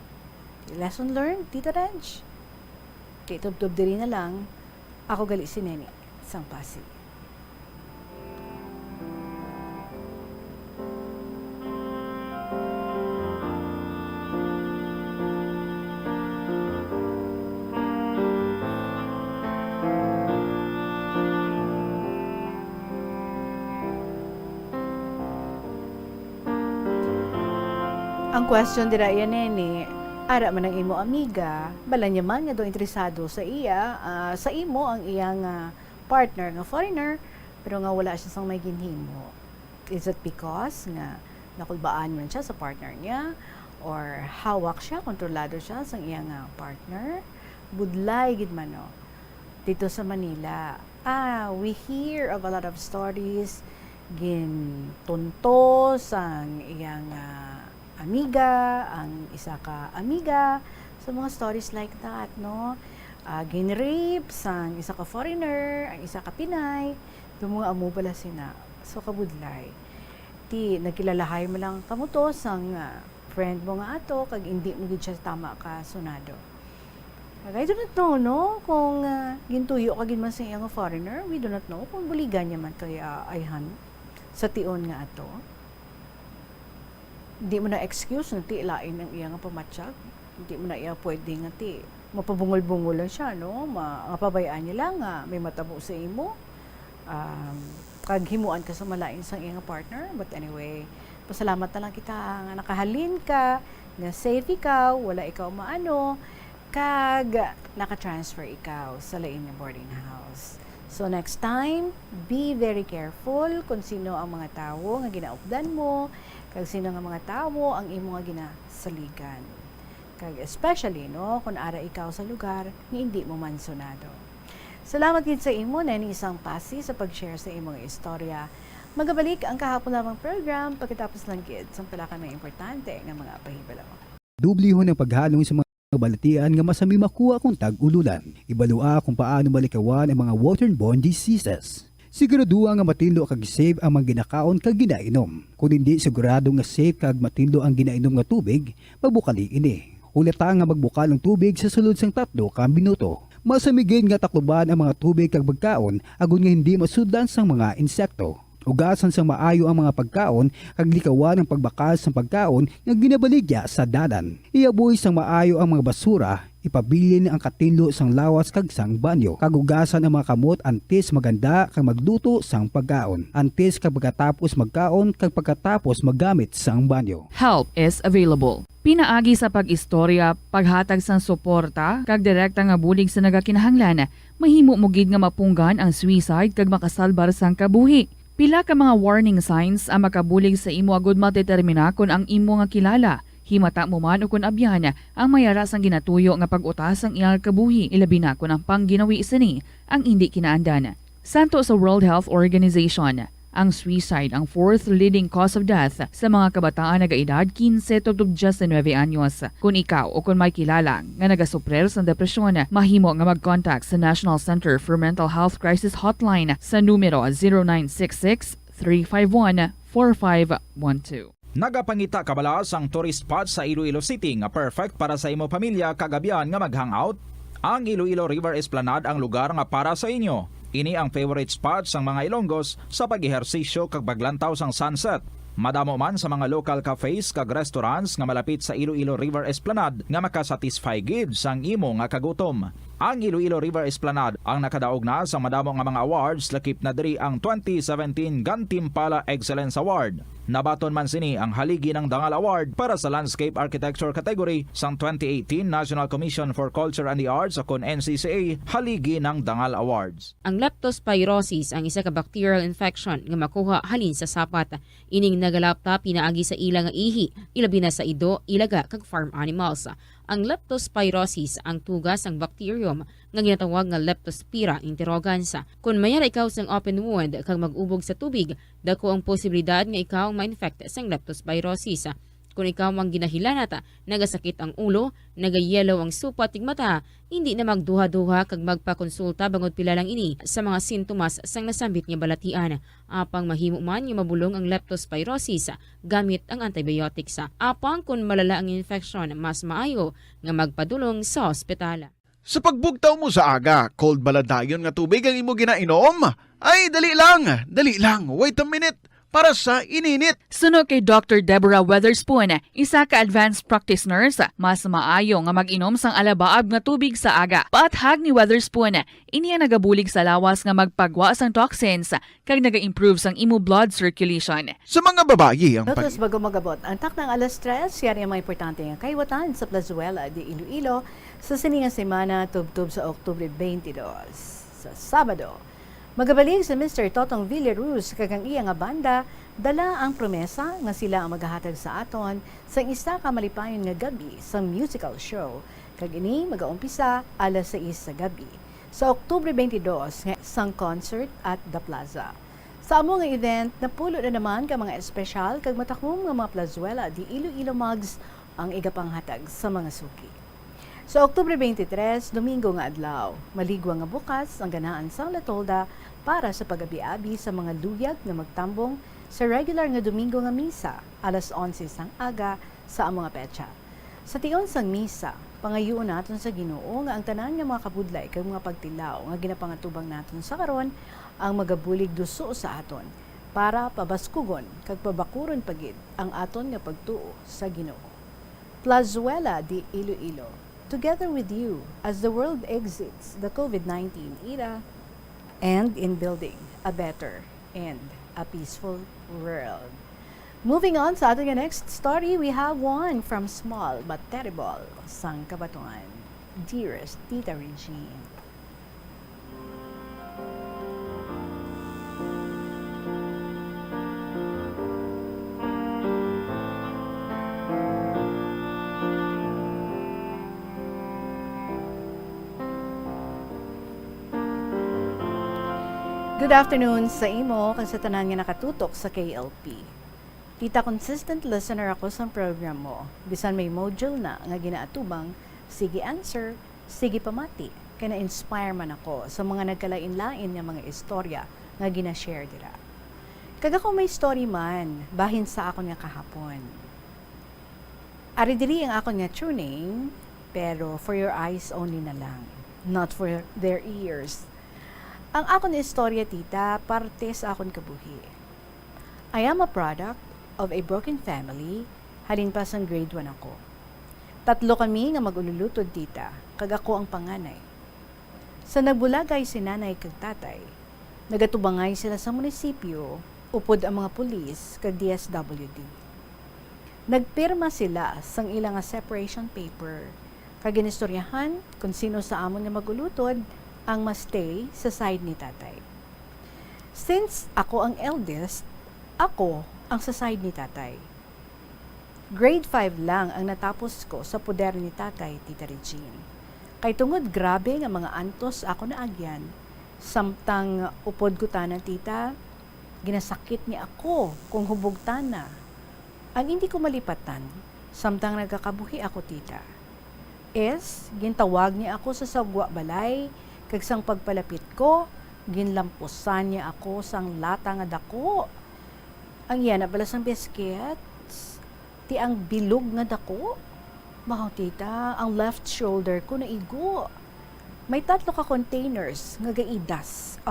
Lesson learned, Tita Reg. Kitubtub diri na lang, ako gali si Nene, sang Pasig. Ang question dira iya Nene, ara man ang imo amiga, bala niya man nga do interesado sa iya, sa imo ang iyang partner nga foreigner, pero nga wala siya sang may ginhimo. Is it because nga nakulbaan man siya sa partner niya, or hawak siya, kontrolado siya sa iyang partner? Budlay gid man no. Dito sa Manila, we hear of a lot of stories gin tunto sang iyang amiga, ang isa ka amiga, so mga stories like that, no? Ginrape sang isa ka foreigner, ang isa ka Pinay, yung mga amo pala sina. So kabudlay. Ti nagkilalahay mo lang kamuto sang friend mo nga ato, kag hindi mo gid siya tama ka sunado. I do not know, no? Kung gintuyo ka gid man sa iyang foreigner, we do not know kung buligan niya man kaya ayhan sa tion nga ato. Hindi mo na excuse na ti lain ang iyang pamatsyag. Hindi mo na iya pwede nga ti mapabungol-bungol lang siya, no? Mapabayaan niya lang nga may matabo sa imo. Kag himuan ka sa malain sang iyang partner. But anyway, pasalamat na lang kita nga nakahalin ka, nga safe ikaw, wala ikaw maano, kag naka-transfer ikaw sa lain nga boarding house. So next time, be very careful kung sino ang mga tao nga ginaupdan mo, kag sino nga mga tao ang imo nga ginasaligan. Kag especially, no, kung ara ikaw sa lugar nga hindi mo mansunado. Salamat gid sa imo na isang pasi sa pag-share sa imong istorya. Magabalik ang kahapon lamang program pagkatapos lang gid sa pala may importante nga mga pahibalo. Dublihon ang paghalong sa mga balatian nga masami makuha kung tag-ululan. Ibalua kung paano malikawan ang mga waterborne diseases. Siguraduha nga matindlo kag safe ang mga ginakaon kag ginainom. Kung hindi sigurado nga safe kag matindlo ang ginainom nga tubig, magbukali ini. Ulata nga magbukal ang tubig sa sulod sang 3 ka minuto. Masamigin nga takluban ang mga tubig kag pagkaon agon nga hindi masudlan sang mga insekto. Ugasan sang maayo ang mga pagkaon kag likawan ang pagbakal sang pagkaon nga ginabaligya sa dalan. Iaboy sang maayo ang mga basura, ipabilin ang katinlo sang lawas kag sang banyo. Kagugasan ang mga kamot antes maganda kag magluto sang pagkaon. Antes kag pagkatapos magkaon kag pagkatapos maggamit sang banyo. Help is available. Pinaagi sa pag-istorya, paghatag sang suporta, kag direkta nga bulig sa nagakinahanglan, mahimo mo gid nga mapunggan ang suicide kag makasalbar sang kabuhi. Pila ka mga warning signs ang makabulig sa imo agud matetermina kung ang imo nga kilala. Himata mo man o kung abyan ang mayara sang ginatuyo nga pag-utas ang iyang kabuhi, ilabi na kung ang pangginawi sini ang hindi kinaandan. Santo sa World Health Organization, ang suicide ang 4th leading cause of death sa mga kabataan nagaedad 15 to 19 anyos. Kung ikaw o kung may kilala nga nagasuprer sa depresyon, mahimo nga mag-contact sa National Center for Mental Health Crisis Hotline sa numero 0966-351-4512. Nagapangita kabalas ang tourist spot sa Iloilo City nga perfect para sa imo pamilya kagabihan nga mag-hangout. Ang Iloilo River Esplanade ang lugar nga para sa inyo. Ini ang favorite spot sang mga Ilonggos sa pag-ehersisyo kag paglantaw sang sunset. Madamo man sa mga local cafes kag restaurants nga malapit sa Iloilo River Esplanade nga makasatisfy gid sang imo nga kagutom. Ang Iloilo River Esplanade ang nakadaog na sa madamo nga mga awards, lakip na diri ang 2017 Gantimpala Excellence Award. Nabaton man sini ang haligi ng Dangal Award para sa Landscape Architecture category sang 2018 National Commission for Culture and the Arts o kon NCCA haligi ng Dangal Awards. Ang leptospirosis ang isa ka bacterial infection nga makuha halin sa sapat. Ining nagalapta pinaagi sa ilang nga ihi, ilabi na sa ido, ilaga kag farm animals. Ang leptospirosis ang tugas ang bacterium nga ginatawag nga Leptospira interrogans. Kung mayara ikaw sang open wound kag mag-ubog sa tubig, dako ang posibilidad nga ikaw ma-infect sang leptospirosis. Kung ikaw mang ginahilanata, nagasakit ang ulo, nagayellow ang supat tig mata, hindi na magduha-duha kag magpakonsulta bangod pila lang ini sa mga sintomas sang nasambit nga balatian. Apang mahimo man nga mabulong ang leptospirosis gamit ang antibiotics. Apang kung malala ang infection, mas maayo nga magpadulong sa ospital. Sa pagbugtaw mo sa aga, cold baladayon nga tubig ang imo ginainom? Ay, dali lang, wait a minute. Para sa ininit. Suno kay Dr. Deborah Weatherspoon, isa ka advanced practice nurse, mas maayo nga mag-inom sang alabaab nga tubig sa aga. Paathag ni Weatherspoon, iniya nagabulig sa lawas nga magpagwa sang toxins kag naga-improve sang imo blood circulation. Sa mga babayi ang Tapos bago magabot, ang taknang alas 3, yari ang mga importante nga kaywatan sa Plazuela de Iloilo sa sininga semana tubtub sa Oktubre 22 sa Sabado. Magabalik sa Mr. Totong Villaruz kagang iya nga banda, dala ang promesa nga sila ang maghahatag sa aton sa isa ka malipayon nga gabi sa musical show. Kag ini magaumpisa alas 6 sa gabi sa Oktubre 22 nga sang concert at The Plaza. Sa amo nga event, napulo na naman ka mga espesyal kag matakom nga mga Plazuela di Iloilo mugs ang igapanghatag sa mga suki. Sa Oktubre 23, Domingo nga adlaw, maligwa nga bukas ang ganaan sang La Tolda para sa pag-abi-abi sa mga luyag nga magtambong sa regular nga Domingo nga misa alas 11 sang aga sa mga petsa. Sa tion sang misa, pangayoon naton sa Ginoo nga ang tanan nga mga kabudlay kag mga pagtilaw nga ginapangatubang naton sa karon ang magabulig duso sa aton para pabaskugon kag pabakuron pagid ang aton nga pagtuo sa Ginoo. Plazuela de Iloilo, together with you as the world exits the COVID-19 era and in building a better and a peaceful world. Moving on sa ating next story, we have one from small but terrible sang Kabatuan. Dearest Tita Regine. Good afternoon sa imo kag sa tanan nga nakatutok sa KLP. Tita, consistent listener ako sa program mo. Bisan may module na nga ginaatubang, sige answer, sige pamati. Kaya na-inspire man ako sa mga nagkalain-lain nga mga istorya nga gina-share dira. Kag ako may story man, bahin sa akon nga kahapon. Ari diri ang akon nga true name, pero for your eyes only na lang, not for their ears. Ang akon istorya, tita, parte sa akon kabuhi. I am a product of a broken family, halin pa sang grade 1 ako. 3 kami nga mag-ululutod, tita, kag ako ang panganay. Sa nagbulagay si nanay kag tatay, nagatubangay sila sa munisipyo, upod ang mga pulis kag DSWD. Nagpirma sila sang ilang nga separation paper, kag ginistoryahan kung sino sa amon nga magulutod ang ma-stay sa side ni tatay. Since ako ang eldest, ako ang sa side ni tatay. Grade 5 lang ang natapos ko sa poder ni tatay, Tita Regine. Kay tungod grabe nga mga antos ako na agyan, samtang upod ko tanan, tita, ginasakit ni ako kung hubog tana. Ang hindi ko malipatan, samtang nagkakabuhi ako, tita, is gintawag niya ako sa sagwa balay, kag sang pagpalapit ko, ginlampusan niya ako sang lata nga dako. Ang yan na bala sang biscuits, ti ang bilog nga dako. Mahaw, tita, ang left shoulder ko naigo. May 3 ka containers nga gaidas.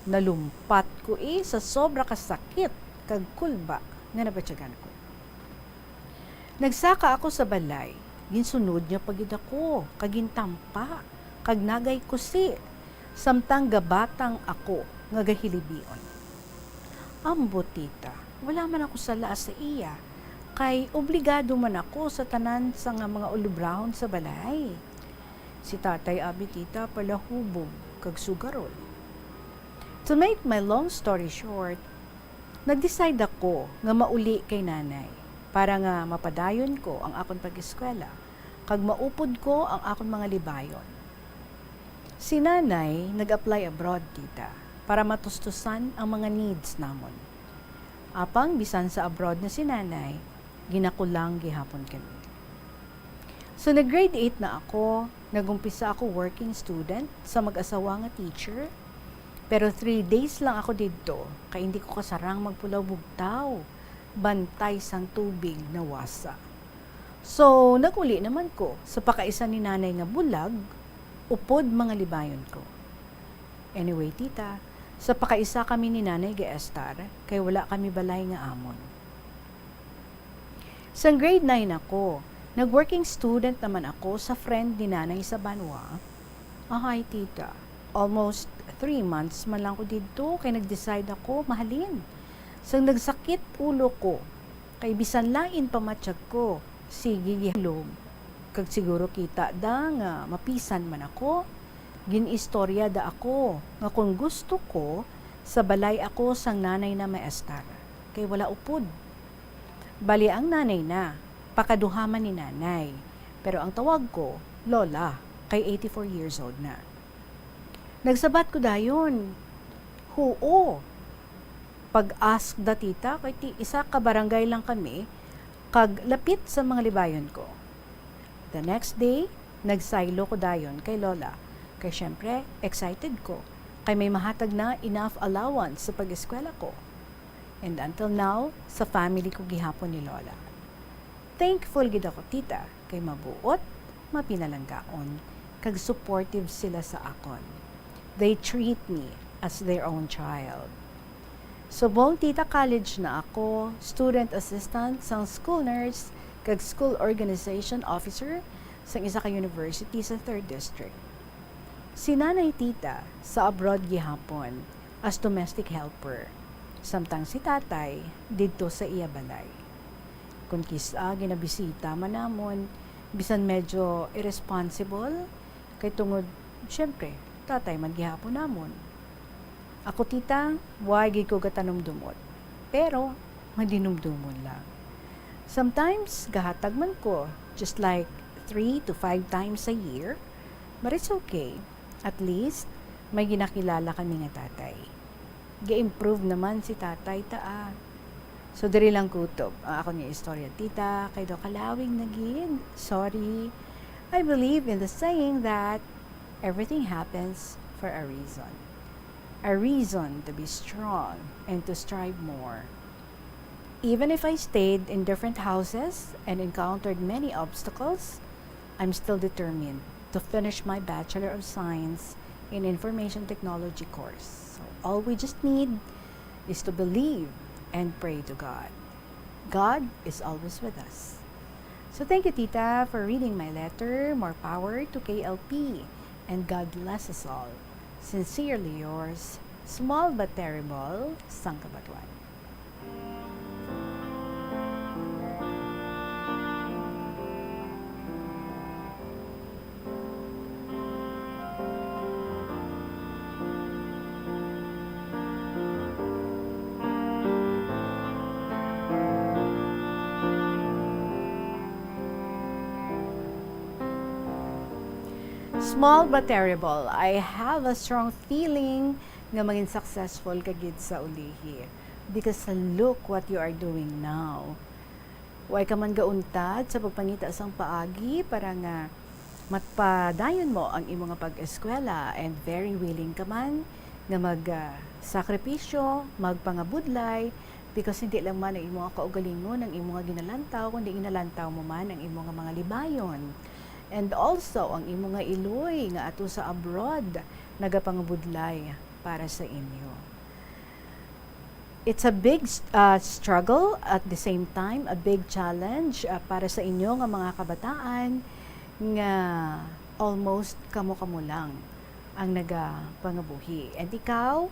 Nalumpat ko sa sobra kasakit kag kulba. nga nabatyagan ko. Nagsaka ako sa balay, ginsunod niya pagid ako, kagintampa, kag nagay kusi, samtang gabatang ako nga gahilibion. Ambo tita, wala man ako sala sa iya, kay obligado man ako sa tanan sa nga mga ulibrahon sa balay. Si tatay abi tita palahubog, kag sugarol. To make my long story short, nag-decide ako nga mauli kay nanay para nga mapadayon ko ang akong pag-eskwela kag maupod ko ang akong mga libayon. Si nanay nag-apply abroad tita para matustusan ang mga needs namon. Apang bisan sa abroad na si nanay, ginakulang gihapon kami. So nag-grade 8 na ako, nagumpisa ako working student sa mag-asawa nga teacher. Pero 3 days lang ako dito, kaya hindi ko kasarang magpulaw bugtaw. Bantay sang tubig na wasa. So, naguli naman ko sa pakaisa ni nanay nga bulag, upod mga libayon ko. Anyway, tita, sa pakaisa kami ni nanay ga-estar, kaya wala kami balay nga amon. Sa grade 9 ako, nag-working student naman ako sa friend ni nanay sa Banwa. Ahay, tita, almost 3 months man lang ko dito, kaya nag-decide ako mahalin. Sang nagsakit ulo ko, kay bisan lain pamatsyag ko, sige gihilom. Kag siguro kita da nga mapisan man ako, ginistorya da ako, nga kung gusto ko, sa balay ako sang nanay na maestar, kay wala upod. Bali ang nanay na, pakaduhaman ni nanay, pero ang tawag ko, lola, kay 84 years old na. Nagsabat ko dayon, huo, pag-ask da tita, kay isa ka barangay lang kami, kag lapit sa mga libayon ko. The next day, nagsaylo ko dayon kay lola, kay syempre, excited ko, kay may mahatag na enough allowance sa pag-eskwela ko. And until now, sa family ko gihapon ni lola. Thankful gid ako tita, kay mabuot, mapinalanggaon, kag supportive sila sa akon. They treat me as their own child. So, buong tita college na ako, student assistant sang school nurse, kag school organization officer sang isa ka university sa 3rd district. Si nanay tita sa abroad gihapon as domestic helper, samtang si tatay didto sa iya balay. Kung kisa ginabisita man namon, bisan medyo irresponsible, kay tungod, syempre, tatay man gihapon namon. Ako tita, wagi ko gatanumdumot. Pero, madinumdumon lang. Sometimes, gahatag man ko, just like 3 to 5 times a year. But it's okay. At least, may ginakilala kami nga tatay. Ga-improve naman si tatay taa. So, diri lang kutob ang ako nga istorya. Tita, kay do kalawing naging. Sorry. I believe in the saying that everything happens for a reason. A reason to be strong and to strive more. Even if I stayed in different houses and encountered many obstacles, I'm still determined to finish my Bachelor of Science in Information Technology course. So all we just need is to believe and pray to God. God is always with us. So thank you, Tita, for reading my letter. More power to KLP. And God bless us all. Sincerely yours, small but terrible, Sangkabatuan. Small but terrible. I have a strong feeling nga maging successful ka gid sa ulihi. Because look what you are doing now. Way ka man gauntad sa pagpangita sang paagi para nga matpadayon mo ang imong pag-eskwela and very willing ka man nga mag-sakripisyo, magpangabudlay because hindi lang man ang imong kaugalingon ang imong ginalantaw kundi ginalantaw mo man ang imong mga libayon. And also, ang imo nga iloy nga ato sa abroad, nagapangabudlay para sa inyo. it's a big struggle, at the same time a big challenge para sa inyo nga mga kabataan nga almost kamo-kamo lang ang nagapangabuhi. And ikaw,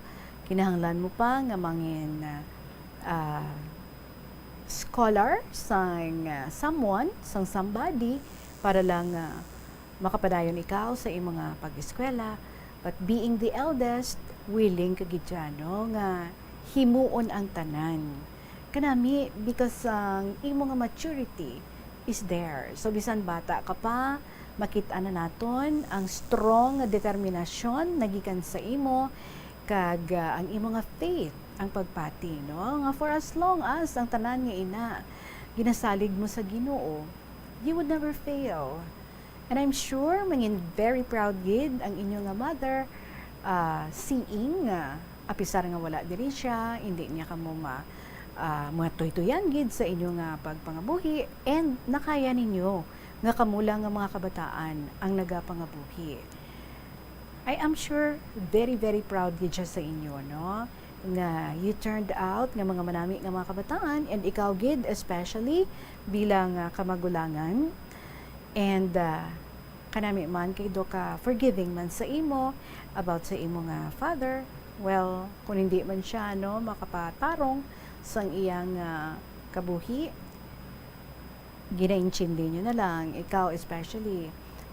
kinahanglan mo pa nga mangin scholar sang someone, sang somebody, para lang makapadayon ikaw sa imong mga pag-eskwela. But being the eldest, willing ka gid siya, no, nga himuon ang tanan. Kanami, because ang imong nga maturity is there. So bisan bata ka pa, makita na naton ang strong determinasyon nagikan sa imo, kag ang imo nga faith ang pagpati, no, nga for as long as ang tanan nga ina ginasalig mo sa Ginoo, you would never fail. And I'm sure mangin very proud gid ang inyo nga mother, seeing apisar nga wala diri siya, hindi niya kamo mga tuytuyan gid sa inyo nga pagpangabuhi, and nakaya ninyo nga kamula nga mga kabataan ang nagapangabuhi. I am sure very proud gid siya sa inyo, no, nga you turned out nga mga manami nga mga kabataan, and ikaw gid especially bilang kamagulangan. And kanami man kay do ka forgiving man sa imo about sa imo nga father. Well, kung hindi man siya, no, makapatarong sang iyang kabuhi, ginaintindi nyo na lang. Ikaw especially,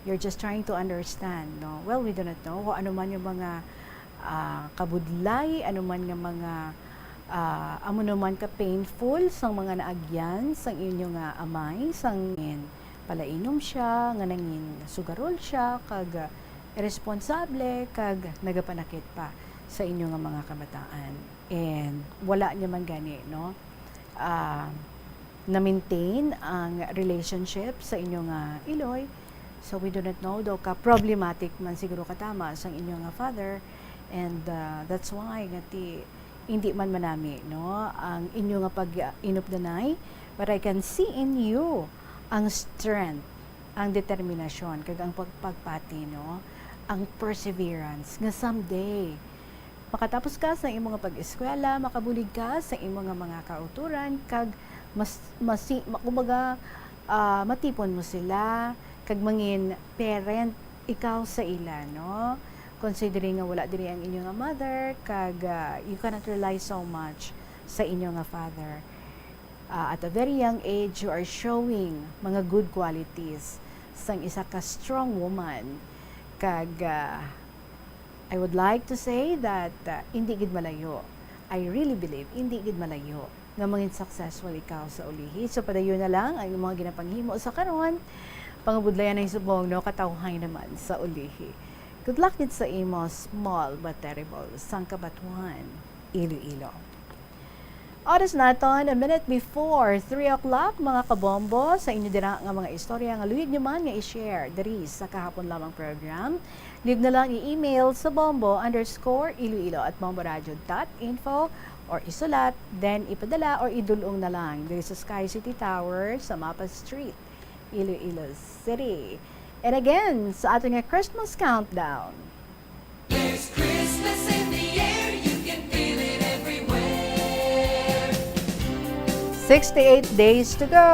you're just trying to understand, no. Well, we do not know kung ano man yung mga kabudlay, ano man yung mga amo naman ka painful sang mga naagyan sang inyo nga amay, sang palainom siya, nga nangin sugarol siya, kag irresponsable, kag nagapanakit pa sa inyo nga mga kabataan. And wala niya man gani, no, na-maintain ang relationship sa inyo nga iloy. So we do not know, do ka problematic man siguro katama sang inyo nga father, and that's why ngati hindi man manami, no, ang inyo nga pag-inupdanay, but I can see in you ang strength, ang determinasyon, kag ang pagpati, no, ang perseverance, nga someday makatapos ka sa imong nga pag-eskwela, makabulig ka sa imong nga mga kauturan, kag kumbaga matipon mo sila, kag mangin parent ikaw sa ila, no, considering nga wala diri ang inyo nga mother, kag you cannot rely so much sa inyo nga father. At a very young age, you are showing mga good qualities sang isa ka strong woman, kag I would like to say that hindi gid malayo. I really believe hindi gid malayo nga mangin successful ikaw sa ulihi. So padayon na lang ang mga ginapanghimo sa karon, pangabudlayan ng subong, no, katawhay naman sa ulihi. Good luck gid sa imo, small but terrible, sang Kabatuan, Iloilo. Oras naton, a minute before 3 o'clock, mga kabombo, sa inyo dira nga mga istorya nga luyig nyo man nga i-share diri sa kahapon lamang program. Leave na lang i-email sa bombo_iloilo@bomboradio.info or isulat, then ipadala or idulong na lang diri sa Sky City Tower sa Mapa Street, Iloilo City. And again, sa ating Christmas countdown. There's Christmas in the air, you can feel it everywhere. 68 days to go,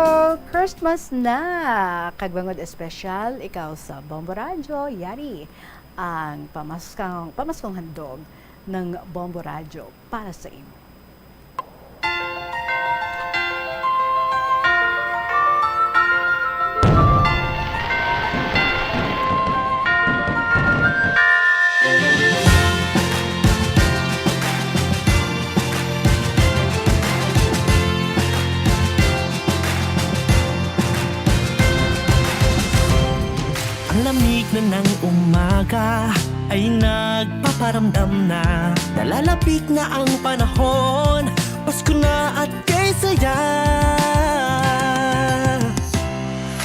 Christmas na! Kagbangod espesyal, ikaw sa Bombo Radio, yari ang pamaskong handog ng Bombo Radio para sa imo. Lamig na ng umaga ay nagpaparamdam na nalalapit na ang panahon, Pasko na at kay saya.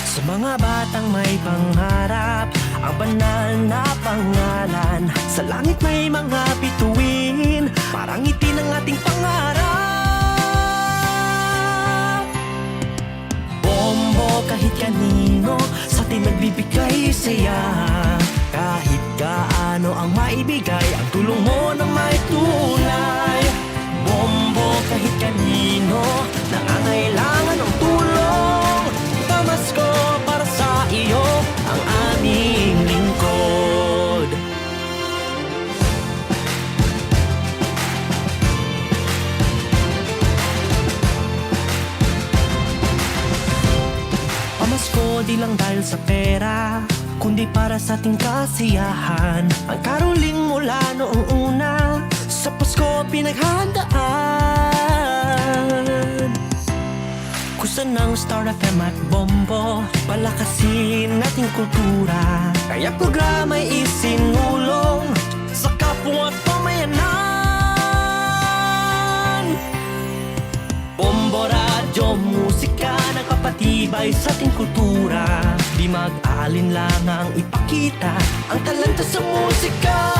Sa mga batang may pangarap, ang banal na pangalan, sa langit may mga bituin, parang ngiti ng ating pangarap. Bombo kahit kanino, sa ating nagbibigay saya. Kahit kaano ang maibigay, ang tulong mo na may tunay. Bombo kahit sino nangangailangan ng tulong. Pamasko para sa iyo ang aming lingkod. Pamasko di lang dahil sa pera, kundi para sa ating kasiyahan. Ang karoling mula noong una, sa Pasko pinaghandaan. Kusa ng Star FM at Bombo, palakasin nating kultura. Kaya programa'y isinulong sa kapwa at pamayanan. Bombo Radyo, musika, nagpapatibay sa ating kultura. Di mag-aalinlangang ipakita ang talento sa musika.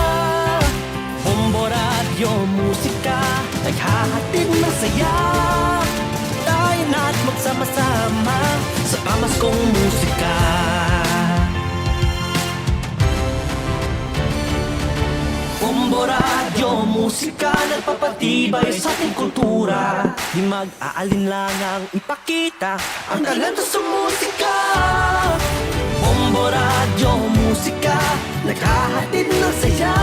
Bombo Radyo, musika, naghahatid ng saya. Tayo na't magsama-sama sa pamaskong musika. Bombo Radyo, musika, nagpapatibay sa ating kultura. Di mag-aalinlangang ipakita ang talento sa musika. Bombo Radyo, musika, naghahatid ng saya.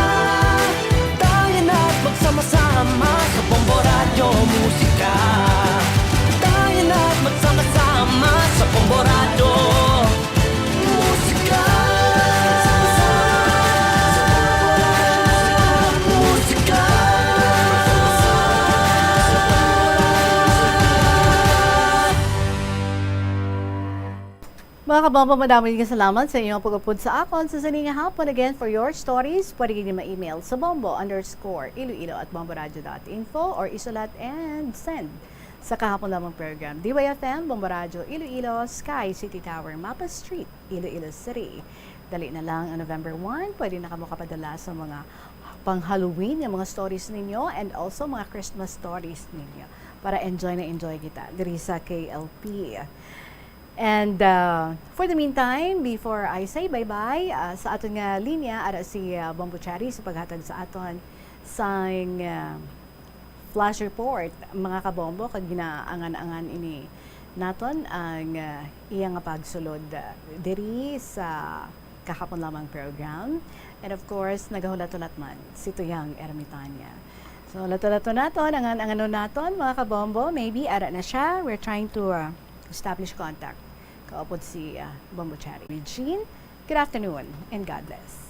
Tayo na't magsama-sama sa Bombo Radyo, musika. Tayo na't magsama-sama sa Bombo Radyo, musika. Mga kabombo, madaming salamat sa inyong pag-upod sa akon sa sininga hapon. Again, for your stories, pwede kayo ma-email sa bombo_iloilo@bomboradio.info or isulat and send sa kahapon lamang program. DYFM, Bombo Radio, Iloilo, Sky City Tower, Mapa Street, Iloilo City. Dali na lang ang November 1, pwede na kamo kapadala sa mga pang-Halloween, yung mga stories ninyo, and also mga Christmas stories ninyo para enjoy na enjoy kita diri sa KLP. And for the meantime, before I say bye-bye, sa aton nga linya, ara si Bombo Cherry sa paghatag sa aton sa flash report. Mga kabombo, kag ginaangan-angan ini naton ang iyang nga pagsulod diri sa kahapon lamang program. And of course, nagahulat-ulat man si Tuyang Ermitanya. So, lato-lato naton, angan-angano naton, mga kabombo, maybe ara na siya. We're trying to establish contact. Kaupod si Bombo Cherry. Regine, good afternoon and God bless.